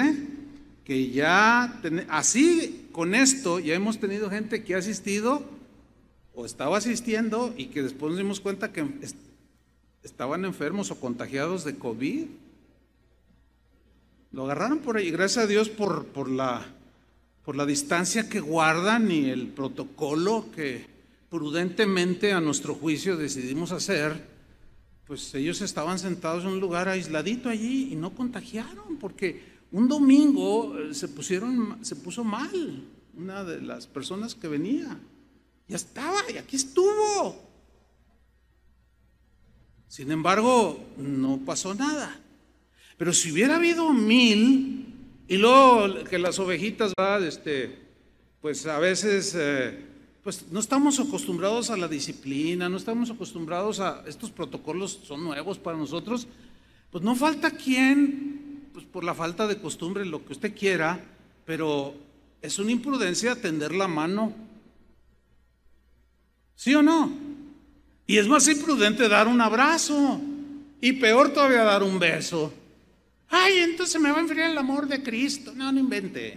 que ya así con esto ya hemos tenido gente que ha asistido o estaba asistiendo y que después nos dimos cuenta que estaban enfermos o contagiados de COVID. Lo agarraron por ahí, gracias a Dios por la distancia que guardan y el protocolo que prudentemente a nuestro juicio decidimos hacer. Pues ellos estaban sentados en un lugar aisladito allí y no contagiaron, porque un domingo se puso mal una de las personas que venía. Ya estaba y aquí estuvo. Sin embargo, no pasó nada. Pero si hubiera habido 1000 y luego que las ovejitas, pues a veces pues no estamos acostumbrados a la disciplina, no estamos acostumbrados a estos protocolos, son nuevos para nosotros, pues no falta quien, pues por la falta de costumbre, lo que usted quiera, pero es una imprudencia tender la mano. ¿Sí o no? Y es más imprudente dar un abrazo y peor todavía dar un beso. Ay, entonces me va a enfriar el amor de Cristo. No invente,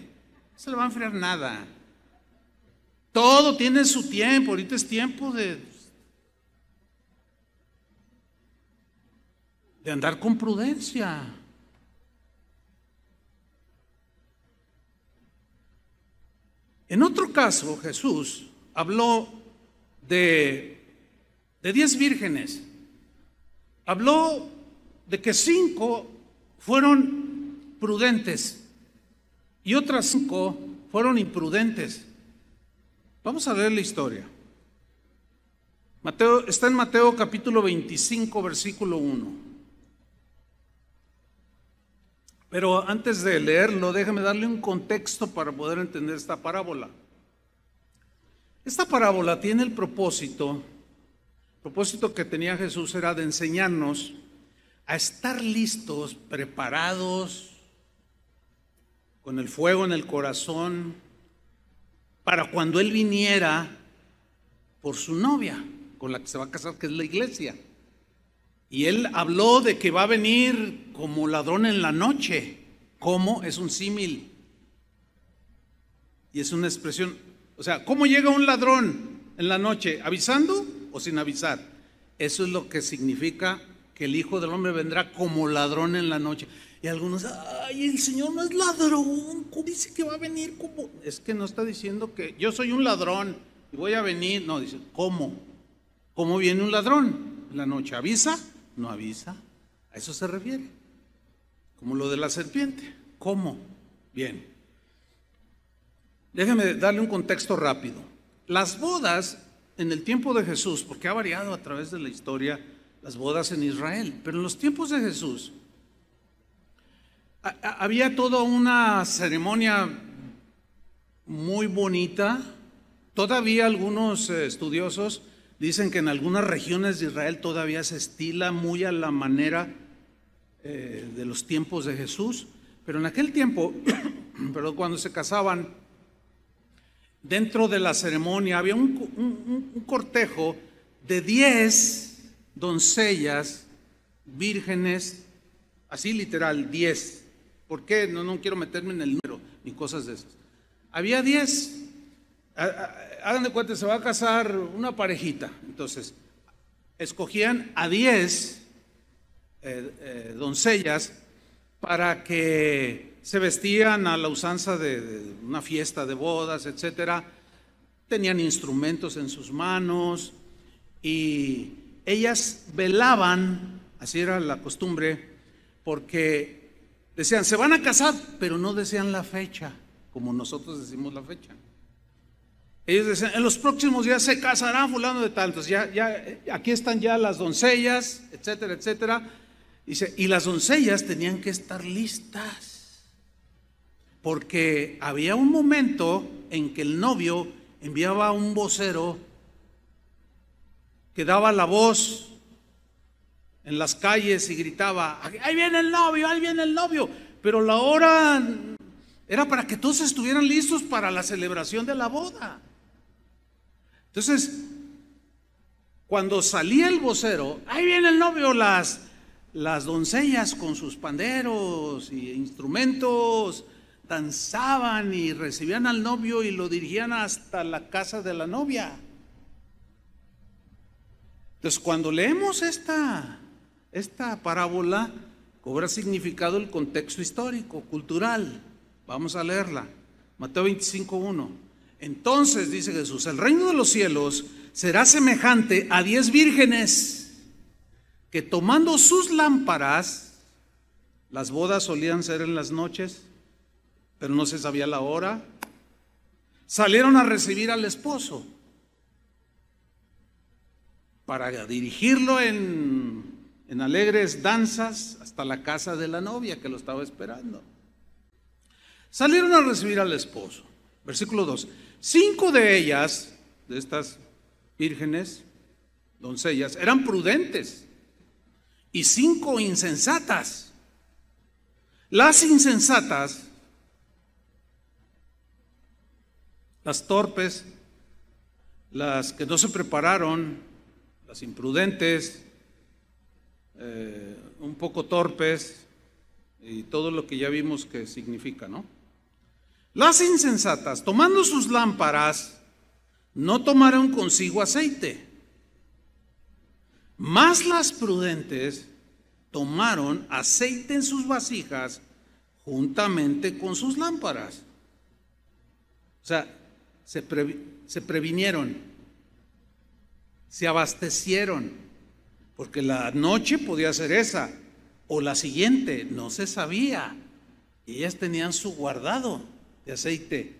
no se le va a enfriar nada. Todo tiene su tiempo. Ahorita es tiempo de andar con prudencia. En otro caso, Jesús habló de 10 vírgenes. Habló de que 5 fueron prudentes y otras 5 fueron imprudentes. Vamos a leer la historia. Está en Mateo capítulo 25, versículo 1. Pero antes de leerlo, déjame darle un contexto para poder entender esta parábola. Esta parábola tiene el propósito que tenía Jesús era de enseñarnos a estar listos, preparados, con el fuego en el corazón, para cuando Él viniera por su novia, con la que se va a casar, que es la iglesia. Y Él habló de que va a venir como ladrón en la noche. ¿Cómo? Es un símil. Y es una expresión. O sea, ¿cómo llega un ladrón en la noche? ¿Avisando o sin avisar? Eso es lo que significa que el Hijo del Hombre vendrá como ladrón en la noche. Y algunos, ay, el Señor no es ladrón, ¿cómo dice que va a venir como? Es que no está diciendo que yo soy un ladrón y voy a venir. No, dice, ¿cómo? ¿Cómo viene un ladrón en la noche? ¿Avisa? No avisa. A eso se refiere. Como lo de la serpiente. ¿Cómo? Bien. Déjeme darle un contexto rápido. Las bodas en el tiempo de Jesús, porque ha variado a través de la historia las bodas en Israel, pero en los tiempos de Jesús había toda una ceremonia muy bonita. Todavía algunos estudiosos dicen que en algunas regiones de Israel todavía se estila muy a la manera de los tiempos de Jesús, pero en aquel tiempo, pero cuando se casaban, dentro de la ceremonia había un cortejo de 10 doncellas vírgenes, así literal, 10. ¿Por qué? No quiero meterme en el número ni cosas de esas. Había 10. Hagan de cuenta, se va a casar una parejita. Entonces, escogían a 10 doncellas para que se vestían a la usanza de una fiesta de bodas, etcétera. Tenían instrumentos en sus manos y ellas velaban, así era la costumbre, porque decían, se van a casar, pero no decían la fecha, como nosotros decimos la fecha. Ellos decían, en los próximos días se casará fulano de tal. Entonces ya aquí están ya las doncellas, etcétera, etcétera. Dice, y las doncellas tenían que estar listas, porque había un momento en que el novio enviaba a un vocero que daba la voz en las calles y gritaba, ahí viene el novio, ahí viene el novio. Pero la hora era para que todos estuvieran listos para la celebración de la boda. Entonces, cuando salía el vocero, ahí viene el novio, las doncellas con sus panderos y instrumentos danzaban y recibían al novio y lo dirigían hasta la casa de la novia. Entonces, cuando leemos esta parábola, cobra significado el contexto histórico, cultural. Vamos a leerla. Mateo 25:1. Entonces, dice Jesús, el reino de los cielos será semejante a 10 vírgenes que tomando sus lámparas, las bodas solían ser en las noches, pero no se sabía la hora, salieron a recibir al esposo para dirigirlo en alegres danzas hasta la casa de la novia que lo estaba esperando. Salieron a recibir al esposo. Versículo 2. 5 de ellas, de estas vírgenes, doncellas, eran prudentes y 5 insensatas. Las insensatas, las torpes, las que no se prepararon, las imprudentes, un poco torpes y todo lo que ya vimos que significa, ¿no? Las insensatas, tomando sus lámparas, no tomaron consigo aceite, mas las prudentes tomaron aceite en sus vasijas juntamente con sus lámparas. O sea, se previnieron, se abastecieron, porque la noche podía ser esa o la siguiente, no se sabía. Y ellas tenían su guardado de aceite,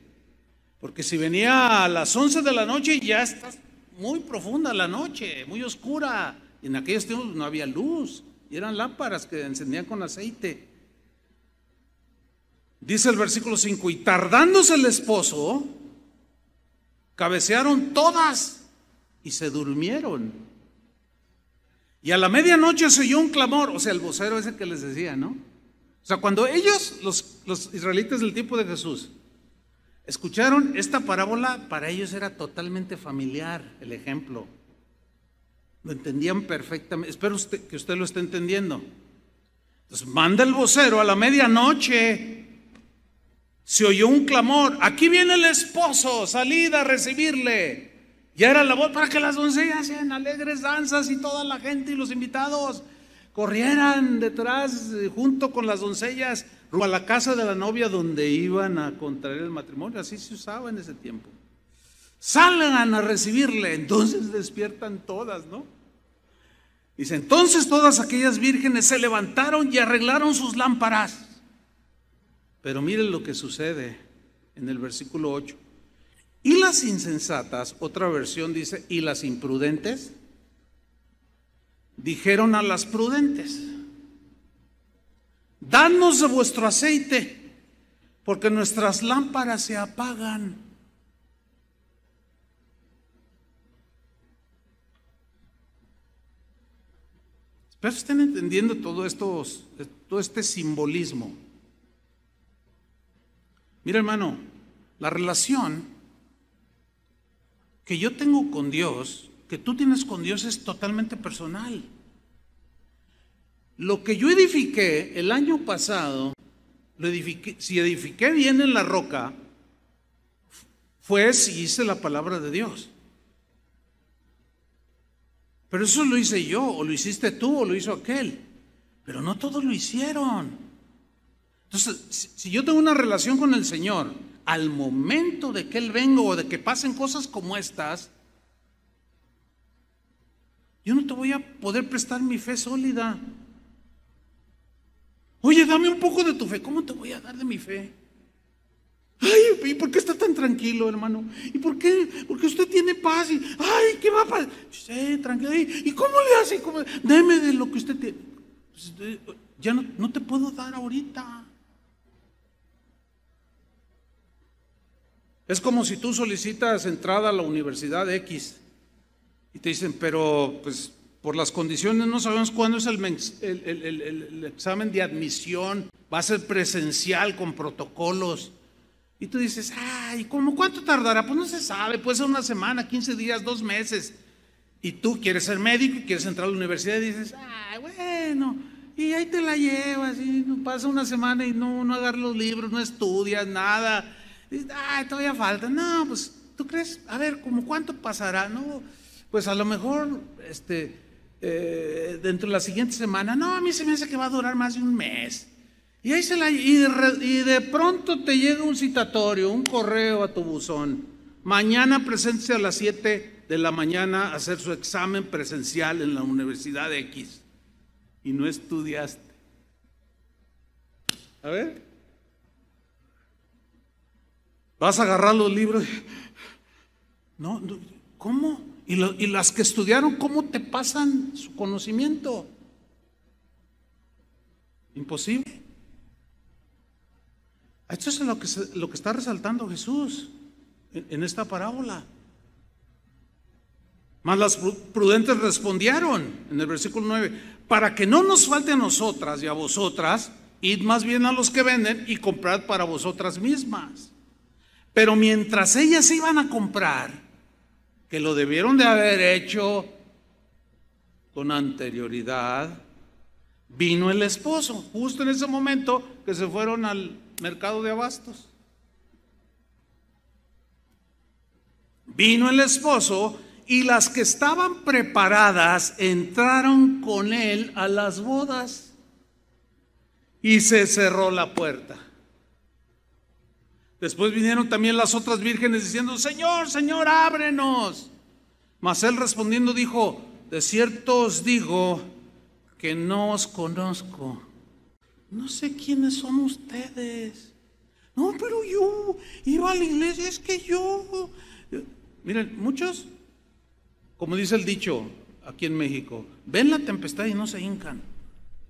porque si venía a las 11 de la noche ya está muy profunda la noche, muy oscura, y en aquellos tiempos no había luz y eran lámparas que encendían con aceite. Dice el versículo 5, y tardándose el esposo, cabecearon todas y se durmieron. Y a la medianoche se oyó un clamor, o sea, el vocero ese que les decía, ¿no? O sea, cuando ellos, los israelitas del tiempo de Jesús, escucharon esta parábola, para ellos era totalmente familiar el ejemplo. Lo entendían perfectamente. Espero que usted lo esté entendiendo. Entonces, manda el vocero a la medianoche. Se oyó un clamor. Aquí viene el esposo, salid a recibirle. Ya era la voz para que las doncellas hacían alegres danzas y toda la gente y los invitados corrieran detrás junto con las doncellas rumbo a la casa de la novia donde iban a contraer el matrimonio. Así se usaba en ese tiempo. Salgan a recibirle. Entonces despiertan todas, ¿no? Dice, entonces todas aquellas vírgenes se levantaron y arreglaron sus lámparas. Pero miren lo que sucede en el versículo 8. Y las insensatas, otra versión dice, y las imprudentes, dijeron a las prudentes, danos de vuestro aceite, porque nuestras lámparas se apagan. Espero estén entendiendo todo este simbolismo. Mira, hermano, la relación que yo tengo con Dios, que tú tienes con Dios, es totalmente personal. Lo que yo edifiqué el año pasado, si edifiqué bien en la roca, fue si hice la palabra de Dios. Pero eso lo hice yo, o lo hiciste tú, o lo hizo aquel. Pero no todos lo hicieron. Entonces, si yo tengo una relación con el Señor, al momento de que Él venga o de que pasen cosas como estas, yo no te voy a poder prestar mi fe sólida. Oye, dame un poco de tu fe. ¿Cómo te voy a dar de mi fe? Ay, ¿y por qué está tan tranquilo, hermano? ¿Y por qué? Porque usted tiene paz y, ay, ¿qué va a pasar? Sí, tranquilo. ¿Y cómo le hace? Deme de lo que usted tiene. Pues, ya no te puedo dar ahorita. Es como si tú solicitas entrada a la Universidad X y te dicen, pero pues por las condiciones no sabemos cuándo es el examen de admisión, va a ser presencial con protocolos. Y tú dices, ay, ¿cuánto tardará? Pues no se sabe, puede ser una semana, 15 días, 2 meses. Y tú quieres ser médico y quieres entrar a la universidad y dices, ay, bueno, y ahí te la llevas y pasa una semana y no agarras los libros, no estudias nada. Ay, todavía falta. No, pues, ¿tú crees? A ver, ¿cómo cuánto pasará? No, pues a lo mejor, dentro de la siguiente semana. No, a mí se me hace que va a durar más de un mes. Y ahí y de pronto te llega un citatorio, un correo a tu buzón. Mañana preséntese a las 7 de la mañana a hacer su examen presencial en la Universidad X. Y no estudiaste. A ver. Vas a agarrar los libros. No, ¿cómo? Y las que estudiaron, ¿cómo te pasan su conocimiento? Imposible. Esto es lo que está resaltando Jesús en esta parábola. Mas las prudentes respondieron en el versículo 9, para que no nos falte a nosotras y a vosotras, id más bien a los que venden y comprad para vosotras mismas. Pero mientras ellas iban a comprar, que lo debieron de haber hecho con anterioridad, vino el esposo, justo en ese momento que se fueron al mercado de abastos. Vino el esposo y las que estaban preparadas entraron con él a las bodas y se cerró la puerta. Después vinieron también las otras vírgenes diciendo, Señor, Señor, ábrenos. Mas él respondiendo dijo, de cierto os digo que no os conozco. No sé quiénes son ustedes. No, pero yo iba a la iglesia, es que yo... Miren, muchos, como dice el dicho aquí en México, ven la tempestad y no se hincan.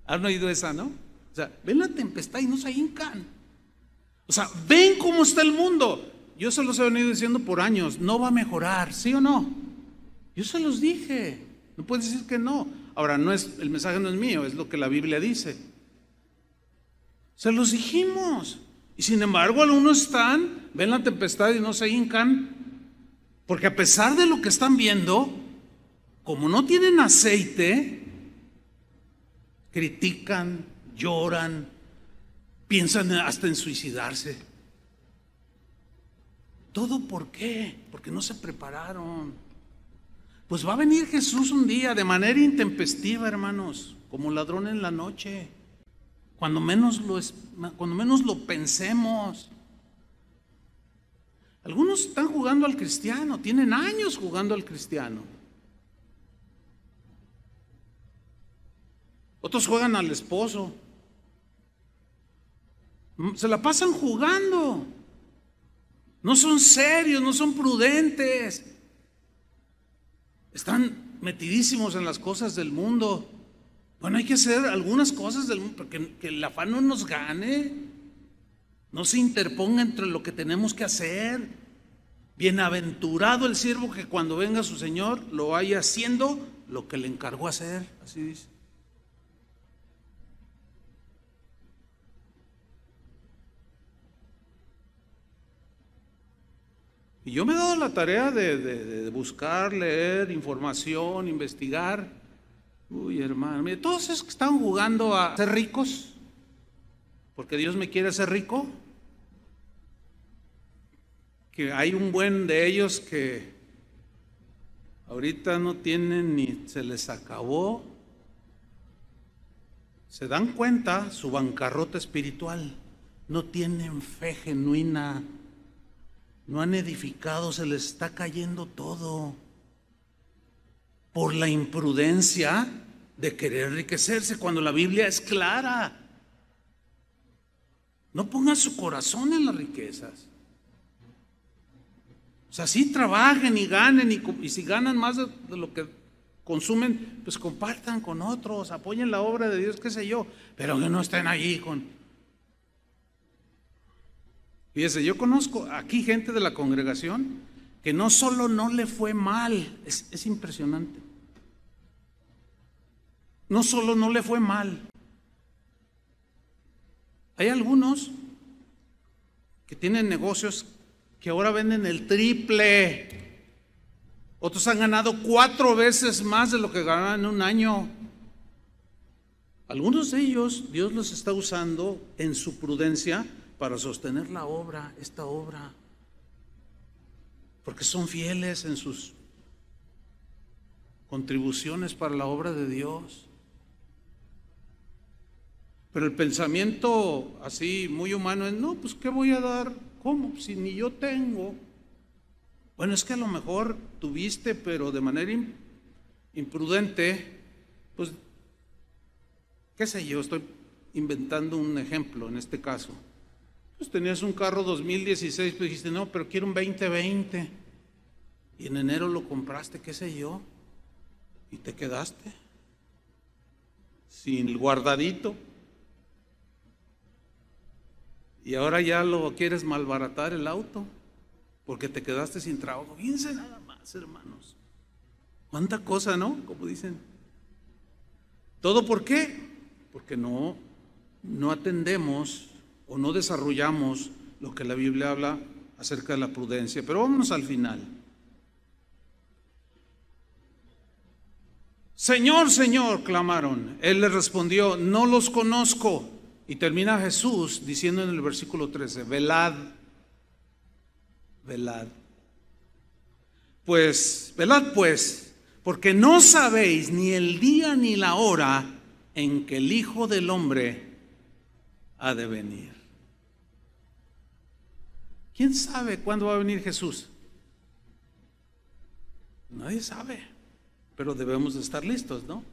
¿Han oído esa, no? O sea, ven la tempestad y no se hincan. O sea, ven cómo está el mundo. Yo se los he venido diciendo por años, no va a mejorar, ¿sí o no? Yo se los dije, no puedes decir que no. Ahora, el mensaje no es mío, es lo que la Biblia dice. Se los dijimos. Y sin embargo, algunos ven la tempestad y no se hincan, porque a pesar de lo que están viendo, como no tienen aceite, critican, lloran, piensan hasta en suicidarse. ¿Todo por qué? Porque no se prepararon. Pues va a venir Jesús un día de manera intempestiva, hermanos, como ladrón en la noche, cuando menos lo pensemos. Algunos están jugando al cristiano, tienen años jugando al cristiano. Otros juegan al esposo. Se la pasan jugando. No son serios, no son prudentes. Están metidísimos en las cosas del mundo. Bueno, hay que hacer algunas cosas del mundo porque que el afán no nos gane. No se interponga entre lo que tenemos que hacer. Bienaventurado el siervo que cuando venga su Señor lo vaya haciendo lo que le encargó hacer. Así dice. Y yo me he dado la tarea de buscar, leer información, investigar. Uy, hermano, mire, todos esos que están jugando a ser ricos, porque Dios me quiere hacer rico, que hay un buen de ellos que ahorita no tienen ni se les acabó, se dan cuenta su bancarrota espiritual, no tienen fe genuina. No han edificado, se les está cayendo todo por la imprudencia de querer enriquecerse cuando la Biblia es clara. No pongan su corazón en las riquezas. O sea, sí trabajen y ganen y si ganan más de lo que consumen, pues compartan con otros, apoyen la obra de Dios, qué sé yo, pero que no estén allí con... Fíjese, yo conozco aquí gente de la congregación que no solo no le fue mal, es impresionante. No solo no le fue mal. Hay algunos que tienen negocios que ahora venden el triple. Otros han ganado 4 veces más de lo que ganaban en un año. Algunos de ellos, Dios los está usando en su prudencia para sostener la obra, esta obra, porque son fieles en sus contribuciones para la obra de Dios. Pero el pensamiento así muy humano es, no, pues ¿qué voy a dar? ¿Cómo? Si ni yo tengo. Bueno, es que a lo mejor tuviste, pero de manera imprudente, pues, qué sé yo, estoy inventando un ejemplo en este caso. Pues tenías un carro 2016, pues dijiste, no, pero quiero un 2020. Y en enero lo compraste, qué sé yo, y te quedaste sin el guardadito. Y ahora ya lo quieres malbaratar el auto, porque te quedaste sin trabajo. Fíjense nada más, hermanos. Cuánta cosa, ¿no? Como dicen. ¿Todo por qué? Porque no atendemos o no desarrollamos lo que la Biblia habla acerca de la prudencia. Pero vámonos al final. Señor, Señor, clamaron. Él les respondió, no los conozco. Y termina Jesús diciendo en el versículo 13, velad, velad. Velad pues, porque no sabéis ni el día ni la hora en que el Hijo del Hombre ha de venir. ¿Quién sabe cuándo va a venir Jesús? Nadie sabe, pero debemos de estar listos, ¿no?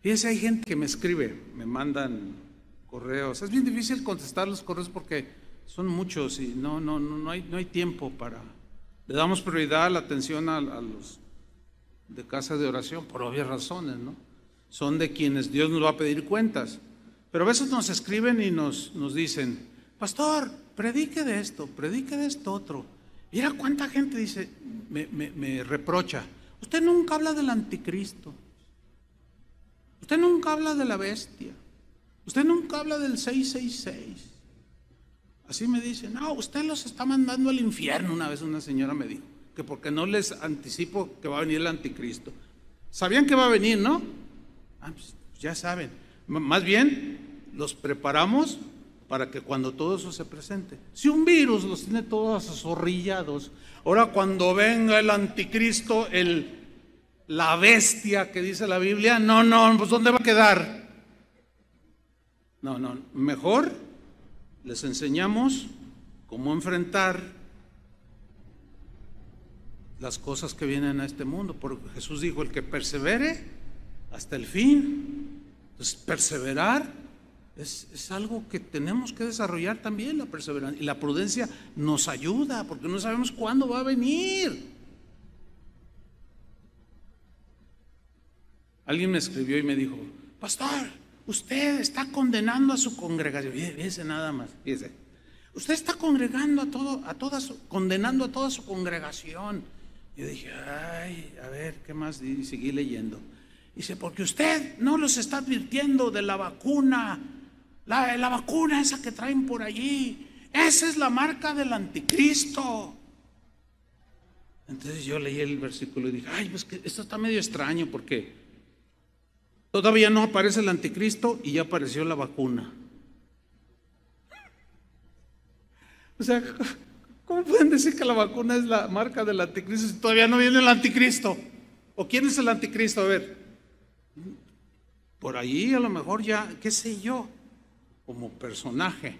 Fíjense, hay gente que me escribe, me mandan correos. Es bien difícil contestar los correos porque son muchos y no hay tiempo para... Le damos prioridad a la atención a los de casa de oración por obvias razones, ¿no? Son de quienes Dios nos va a pedir cuentas. Pero a veces nos escriben y nos dicen, pastor, predique de esto otro. Mira cuánta gente dice, me reprocha, usted nunca habla del anticristo, usted nunca habla de la bestia, usted nunca habla del 666. Así me dicen, no, usted los está mandando al infierno. Una vez una señora me dijo, que porque no les anticipo que va a venir el anticristo. Sabían que va a venir, ¿no? Pues ya saben. Más bien, los preparamos para que cuando todo eso se presente. Si un virus los tiene todos azorrillados, ahora cuando venga el anticristo, el la bestia que dice la Biblia, no, pues ¿dónde va a quedar? No, mejor les enseñamos cómo enfrentar las cosas que vienen a este mundo, porque Jesús dijo, el que persevere hasta el fin. Entonces, perseverar es algo que tenemos que desarrollar también, la perseverancia. Y la prudencia nos ayuda, porque no sabemos cuándo va a venir. Alguien me escribió y me dijo, pastor, usted está condenando a su congregación. Fíjese nada más, fíjese. Usted está condenando a toda su congregación. Yo dije, ay, a ver, ¿qué más? Y seguí leyendo. Dice, porque usted no los está advirtiendo de la vacuna, la vacuna esa que traen por allí. Esa es la marca del anticristo. Entonces yo leí el versículo y dije, ay, pues que esto está medio extraño porque todavía no aparece el anticristo y ya apareció la vacuna. O sea, ¿cómo pueden decir que la vacuna es la marca del anticristo si todavía no viene el anticristo? ¿O quién es el anticristo? A ver, por ahí a lo mejor ya, qué sé yo, como personaje.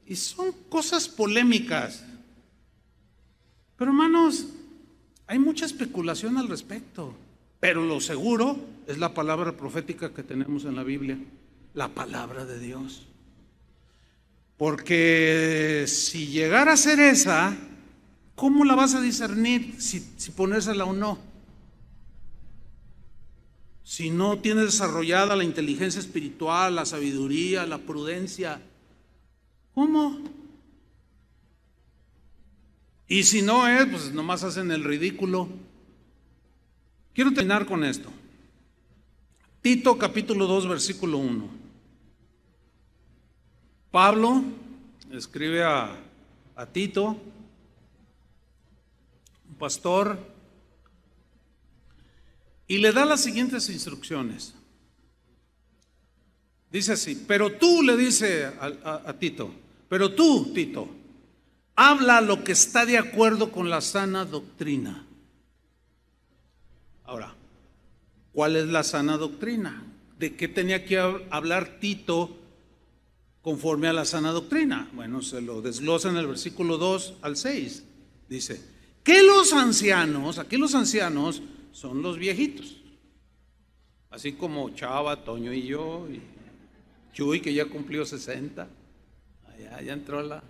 Y son cosas polémicas. Pero hermanos, hay mucha especulación al respecto. Pero lo seguro es la palabra profética que tenemos en la Biblia, la palabra de Dios. Porque si llegara a ser esa, ¿cómo la vas a discernir si ponérsela o no? Si no tienes desarrollada la inteligencia espiritual, la sabiduría, la prudencia, ¿cómo? Y si no es, pues nomás hacen el ridículo. Quiero terminar con esto. Tito capítulo 2 versículo 1. Pablo escribe a Tito, un pastor, y le da las siguientes instrucciones. Dice así, pero tú, le dice a Tito, pero tú, Tito, habla lo que está de acuerdo con la sana doctrina. Ahora, ¿cuál es la sana doctrina? ¿De qué tenía que hablar Tito conforme a la sana doctrina? Bueno, se lo desglosa en el versículo 2 al 6. Dice, que los ancianos, aquí los ancianos son los viejitos. Así como Chava, Toño y yo, y Chuy que ya cumplió 60. Ya entró la...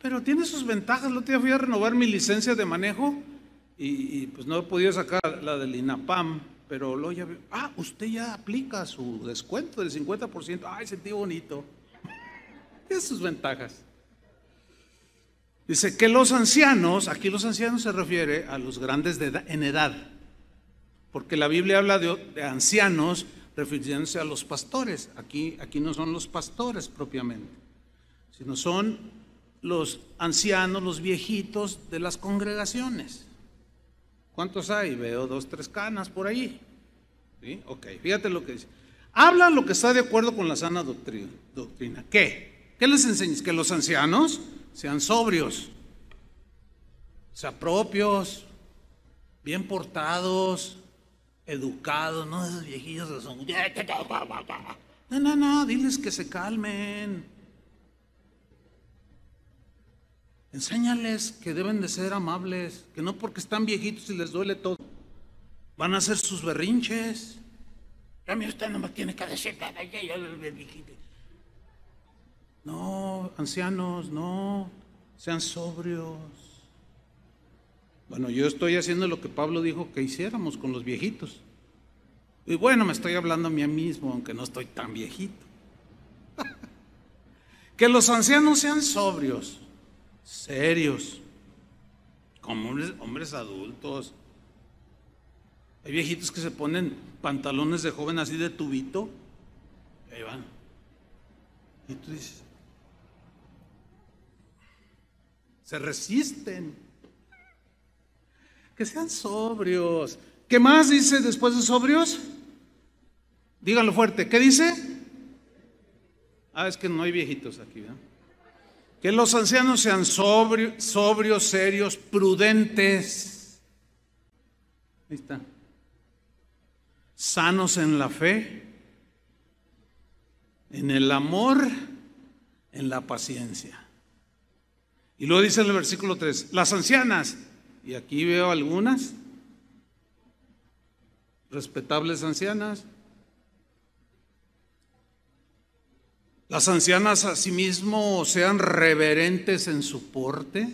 pero tiene sus ventajas. El otro día fui a renovar mi licencia de manejo y pues no he podido sacar la del INAPAM, pero luego ya veo, usted ya aplica su descuento del 50%. Sentí bonito. Tiene sus ventajas. Dice que los ancianos, aquí los ancianos se refiere a los grandes en edad, porque la Biblia habla de ancianos refiriéndose a los pastores. Aquí no son los pastores propiamente, sino son los ancianos, los viejitos de las congregaciones. ¿Cuántos hay? Veo 2, 3 canas por ahí. ¿Sí? Ok, fíjate lo que dice. Habla lo que está de acuerdo con la sana doctrina. ¿Qué? ¿Qué les enseñas? Que los ancianos sean sobrios, sean propios, bien portados, educados, no esos viejillos que son... No, diles que se calmen. Enséñales que deben de ser amables, que no porque están viejitos y les duele todo, van a hacer sus berrinches. A mí usted no me tiene que decir nada, yo el viejito. No, ancianos, no, sean sobrios. Bueno, yo estoy haciendo lo que Pablo dijo que hiciéramos con los viejitos. Y bueno, me estoy hablando a mí mismo, aunque no estoy tan viejito. Que los ancianos sean sobrios, serios, como hombres adultos. Hay viejitos que se ponen pantalones de joven así de tubito, y ahí van. Y tú dices, se resisten. Que sean sobrios. ¿Qué más dice después de sobrios? Díganlo fuerte. ¿Qué dice? Es que no hay viejitos aquí, ¿verdad? Que los ancianos sean sobrios, serios, prudentes. Ahí está. Sanos en la fe, en el amor, en la paciencia. Y luego dice en el versículo 3, las ancianas, y aquí veo algunas respetables ancianas. Las ancianas asimismo sean reverentes en su porte,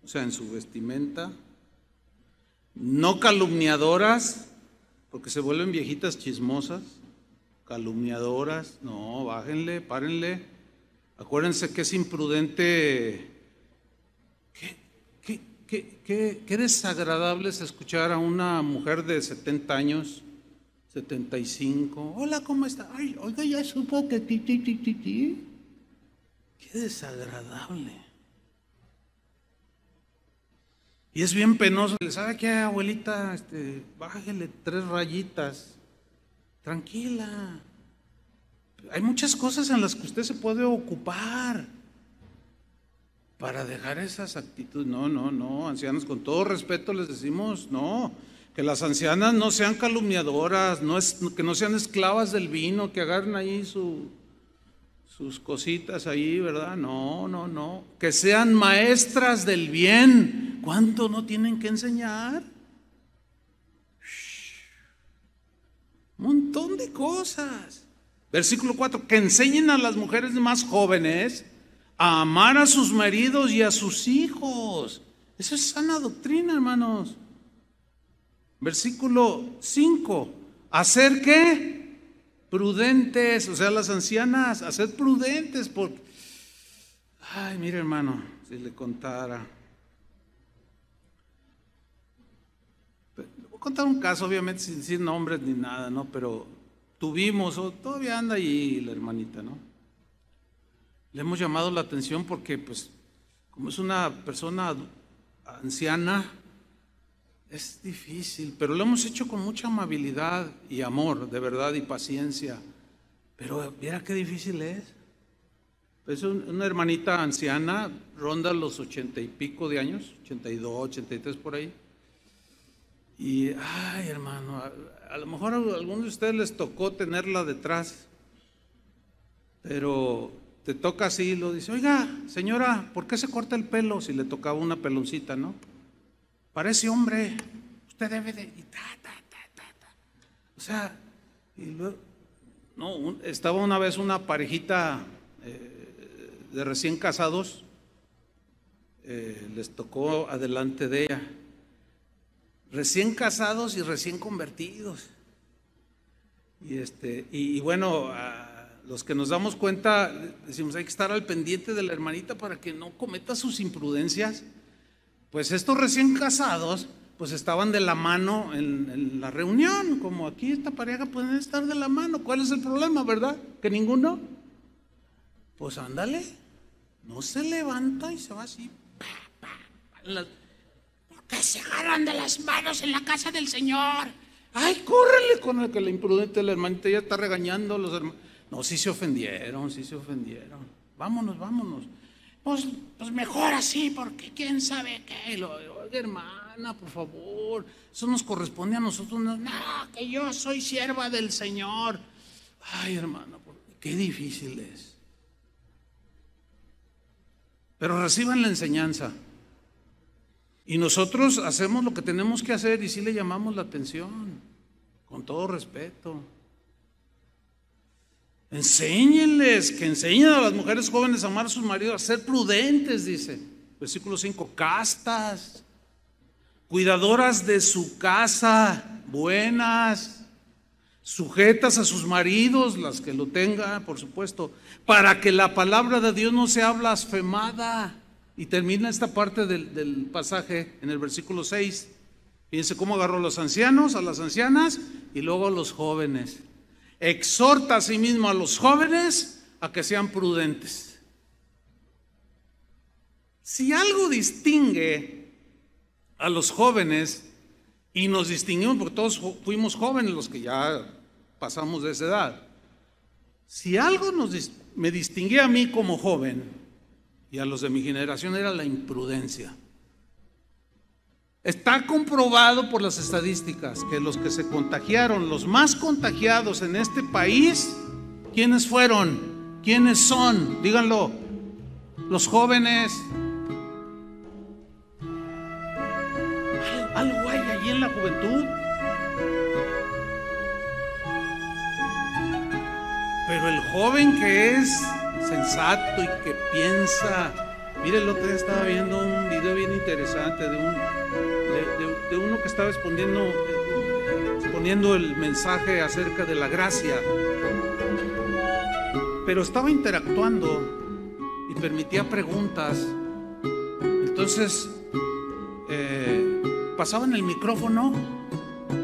o sea, en su vestimenta, no calumniadoras, porque se vuelven viejitas chismosas, calumniadoras, no, bájenle, párenle. Acuérdense que es imprudente, qué desagradable es escuchar a una mujer de 70 años, 75, hola, ¿cómo está? Ay, oiga, ya supo que ti. Qué desagradable. Y es bien penoso. ¿Sabe qué, abuelita? Bájele 3 rayitas. Tranquila. Hay muchas cosas en las que usted se puede ocupar para dejar esas actitudes. No, ancianas, con todo respeto les decimos, no, que las ancianas no sean calumniadoras, que no sean esclavas del vino, que agarren ahí sus cositas ahí, ¿verdad? No, que sean maestras del bien. ¿Cuánto no tienen que enseñar? Un montón de cosas. Versículo 4, que enseñen a las mujeres más jóvenes a amar a sus maridos y a sus hijos. Eso es sana doctrina, hermanos. Versículo 5, ¿hacer qué? Prudentes, o sea, las ancianas, hacer prudentes, porque, ay, mire, hermano, si le contara. Voy a contar un caso, obviamente, sin decir nombres ni nada, ¿no? Pero tuvimos, o todavía anda ahí la hermanita, ¿no? Le hemos llamado la atención porque, pues, como es una persona anciana, es difícil, pero lo hemos hecho con mucha amabilidad y amor, de verdad, y paciencia. Pero mira qué difícil es. Es una hermanita anciana, ronda los 80 y pico de años, 82, 83 por ahí. Y, ay, hermano, a lo mejor a algunos de ustedes les tocó tenerla detrás, pero te toca así y lo dice, oiga, señora, ¿por qué se corta el pelo? Si le tocaba una peloncita, ¿no? Parece hombre, usted debe de... Y O sea, y luego, no, estaba una vez una parejita de recién casados, les tocó adelante de ella, recién casados y recién convertidos. Y bueno, los que nos damos cuenta, decimos, hay que estar al pendiente de la hermanita para que no cometa sus imprudencias. Pues estos recién casados, pues estaban de la mano en la reunión, como aquí esta pareja pueden estar de la mano. ¿Cuál es el problema, verdad? ¿Que ninguno? Pues ándale, no se levanta y se va así. ¿Por qué se agarran de las manos en la casa del Señor? Ay, córrele con el que la imprudente, la hermanita ya está regañando a los hermanos. No, sí se ofendieron. Vámonos. Pues mejor así, porque quién sabe qué. Oiga, hermana, por favor, eso nos corresponde a nosotros. No, que yo soy sierva del Señor. Ay, hermana, qué difícil es. Pero reciban la enseñanza. Y nosotros hacemos lo que tenemos que hacer y sí le llamamos la atención, con todo respeto. Enséñenles, que enseñen a las mujeres jóvenes a amar a sus maridos, a ser prudentes, dice, versículo 5, castas, cuidadoras de su casa, buenas, sujetas a sus maridos, las que lo tengan, por supuesto, para que la palabra de Dios no sea blasfemada. Y termina esta parte del pasaje en el versículo 6. Fíjense cómo agarró a los ancianos, a las ancianas y luego a los jóvenes. Exhorta a sí mismo a los jóvenes a que sean prudentes. Si algo distingue a los jóvenes, y nos distinguimos porque todos fuimos jóvenes los que ya pasamos de esa edad, si algo me distinguía a mí como joven y a los de mi generación, era la imprudencia. Está comprobado por las estadísticas que los que se contagiaron, los más contagiados en este país, ¿quiénes fueron? ¿Quiénes son? Díganlo. Los jóvenes. Algo hay allí en la juventud. Pero el joven que es sensato y que piensa. Mire, el otro día estaba viendo un video bien interesante de uno que estaba exponiendo el mensaje acerca de la gracia, pero estaba interactuando y permitía preguntas. Entonces pasaban el micrófono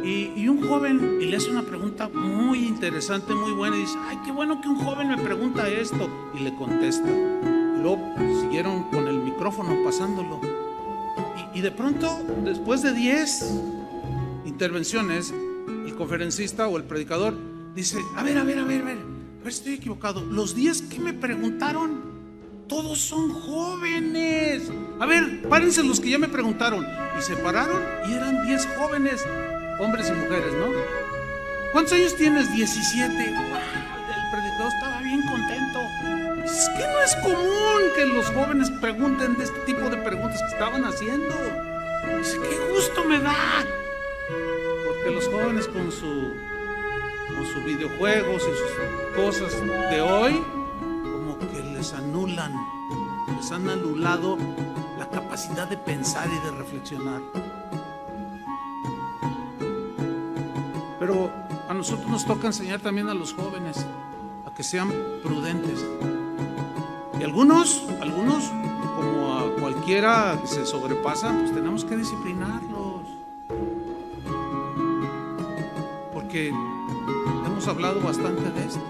y un joven y le hace una pregunta muy interesante, muy buena, y dice: ay, qué bueno que un joven me pregunta esto, y le contesta. Y luego siguieron con el micrófono pasándolo. Y de pronto, después de 10 intervenciones, el conferencista o el predicador dice: a ver, estoy equivocado. Los 10 que me preguntaron, todos son jóvenes. A ver, párense los que ya me preguntaron. Y se pararon y eran 10 jóvenes, hombres y mujeres, ¿no? ¿Cuántos años tienes? 17. ¡Wow! El predicador estaba bien contento. Es que no es común que los jóvenes pregunten de este tipo de preguntas que estaban haciendo. Dice: qué gusto me da. Porque los jóvenes con sus videojuegos y sus cosas de hoy, como que les han anulado la capacidad de pensar y de reflexionar. Pero a nosotros nos toca enseñar también a los jóvenes a que sean prudentes. Y algunos, como a cualquiera que se sobrepasa, pues tenemos que disciplinarlos. Porque hemos hablado bastante de esto.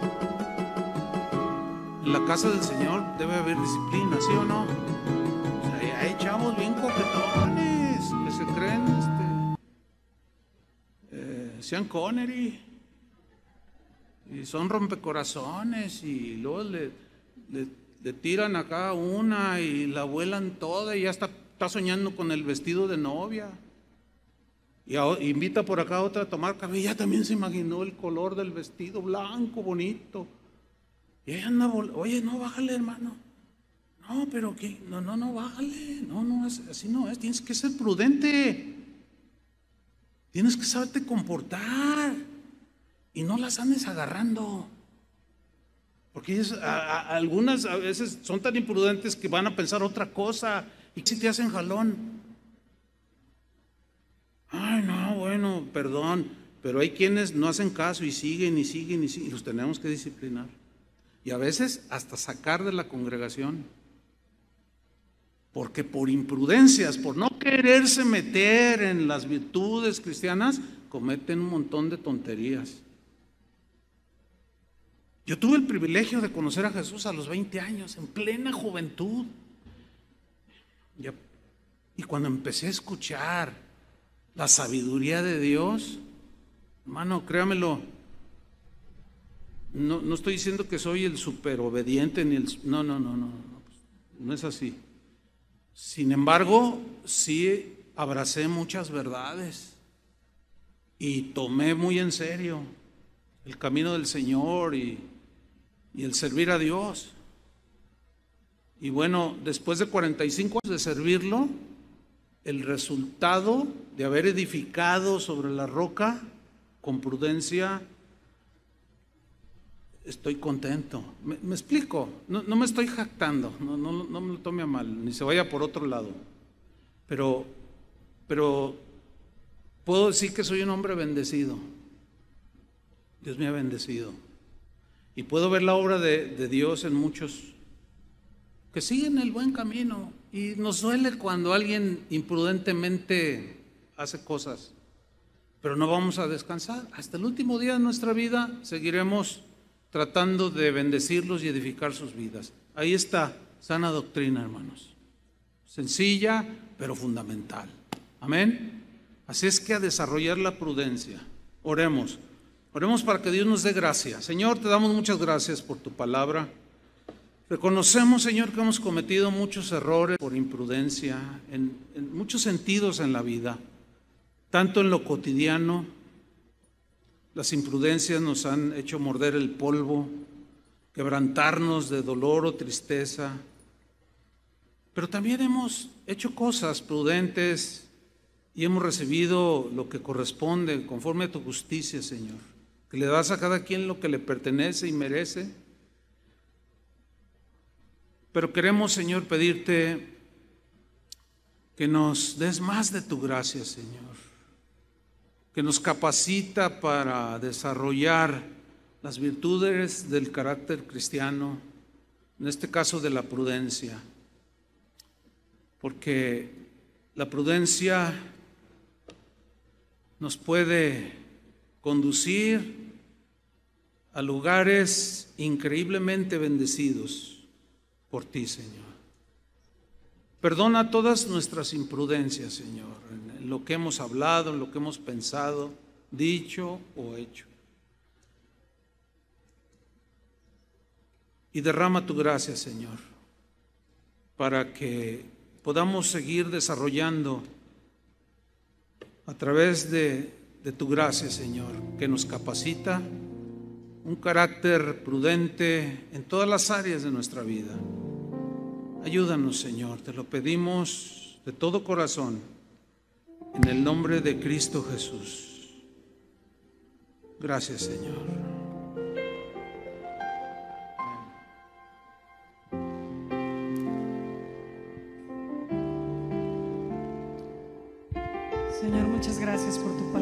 En la casa del Señor debe haber disciplina, ¿sí o no? O sea, hay chavos bien coquetones que se creen Sean Connery y son rompecorazones, y luego le tiran acá una y la vuelan toda y ya está soñando con el vestido de novia, y invita por acá a otra a tomar café y ya también se imaginó el color del vestido blanco bonito, y ella anda, oye, no, bájale, hermano, no, pero que no, bájale, no, así no es, tienes que ser prudente, tienes que saberte comportar y no las andes agarrando. Porque algunas a veces son tan imprudentes que van a pensar otra cosa y si te hacen jalón. Ay, no, bueno, perdón, pero hay quienes no hacen caso y siguen y los tenemos que disciplinar. Y a veces hasta sacar de la congregación. Porque por imprudencias, por no quererse meter en las virtudes cristianas, cometen un montón de tonterías. Yo tuve el privilegio de conocer a Jesús a los 20 años, en plena juventud. Y cuando empecé a escuchar la sabiduría de Dios, hermano, créamelo, no estoy diciendo que soy el súper obediente, no es así. Sin embargo, sí abracé muchas verdades y tomé muy en serio el camino del Señor y el servir a Dios. Y bueno, después de 45 años de servirlo, el resultado de haber edificado sobre la roca con prudencia, estoy contento. ¿Me explico? No me estoy jactando, no me lo tome a mal, ni se vaya por otro lado. Pero puedo decir que soy un hombre bendecido. Dios me ha bendecido. Y puedo ver la obra de Dios en muchos que siguen el buen camino. Y nos duele cuando alguien imprudentemente hace cosas. Pero no vamos a descansar. Hasta el último día de nuestra vida seguiremos tratando de bendecirlos y edificar sus vidas. Ahí está, sana doctrina, hermanos. Sencilla, pero fundamental. Amén. Así es que a desarrollar la prudencia. Oremos. Oremos para que Dios nos dé gracia. Señor, te damos muchas gracias por tu palabra. Reconocemos, Señor, que hemos cometido muchos errores por imprudencia en muchos sentidos en la vida, tanto en lo cotidiano. Las imprudencias nos han hecho morder el polvo, quebrantarnos de dolor o tristeza, pero también hemos hecho cosas prudentes y hemos recibido lo que corresponde conforme a tu justicia, Señor, que le das a cada quien lo que le pertenece y merece. Pero queremos, Señor, pedirte que nos des más de tu gracia, Señor, que nos capacita para desarrollar las virtudes del carácter cristiano, en este caso de la prudencia, porque la prudencia nos puede conducir a lugares increíblemente bendecidos por ti, Señor. Perdona todas nuestras imprudencias, Señor, en lo que hemos hablado, en lo que hemos pensado, dicho o hecho. Y derrama tu gracia, Señor, para que podamos seguir desarrollando a través de tu gracia, Señor, que nos capacita un carácter prudente en todas las áreas de nuestra vida. Ayúdanos, Señor, te lo pedimos de todo corazón, en el nombre de Cristo Jesús. Gracias, Señor. Señor, muchas gracias por tu palabra.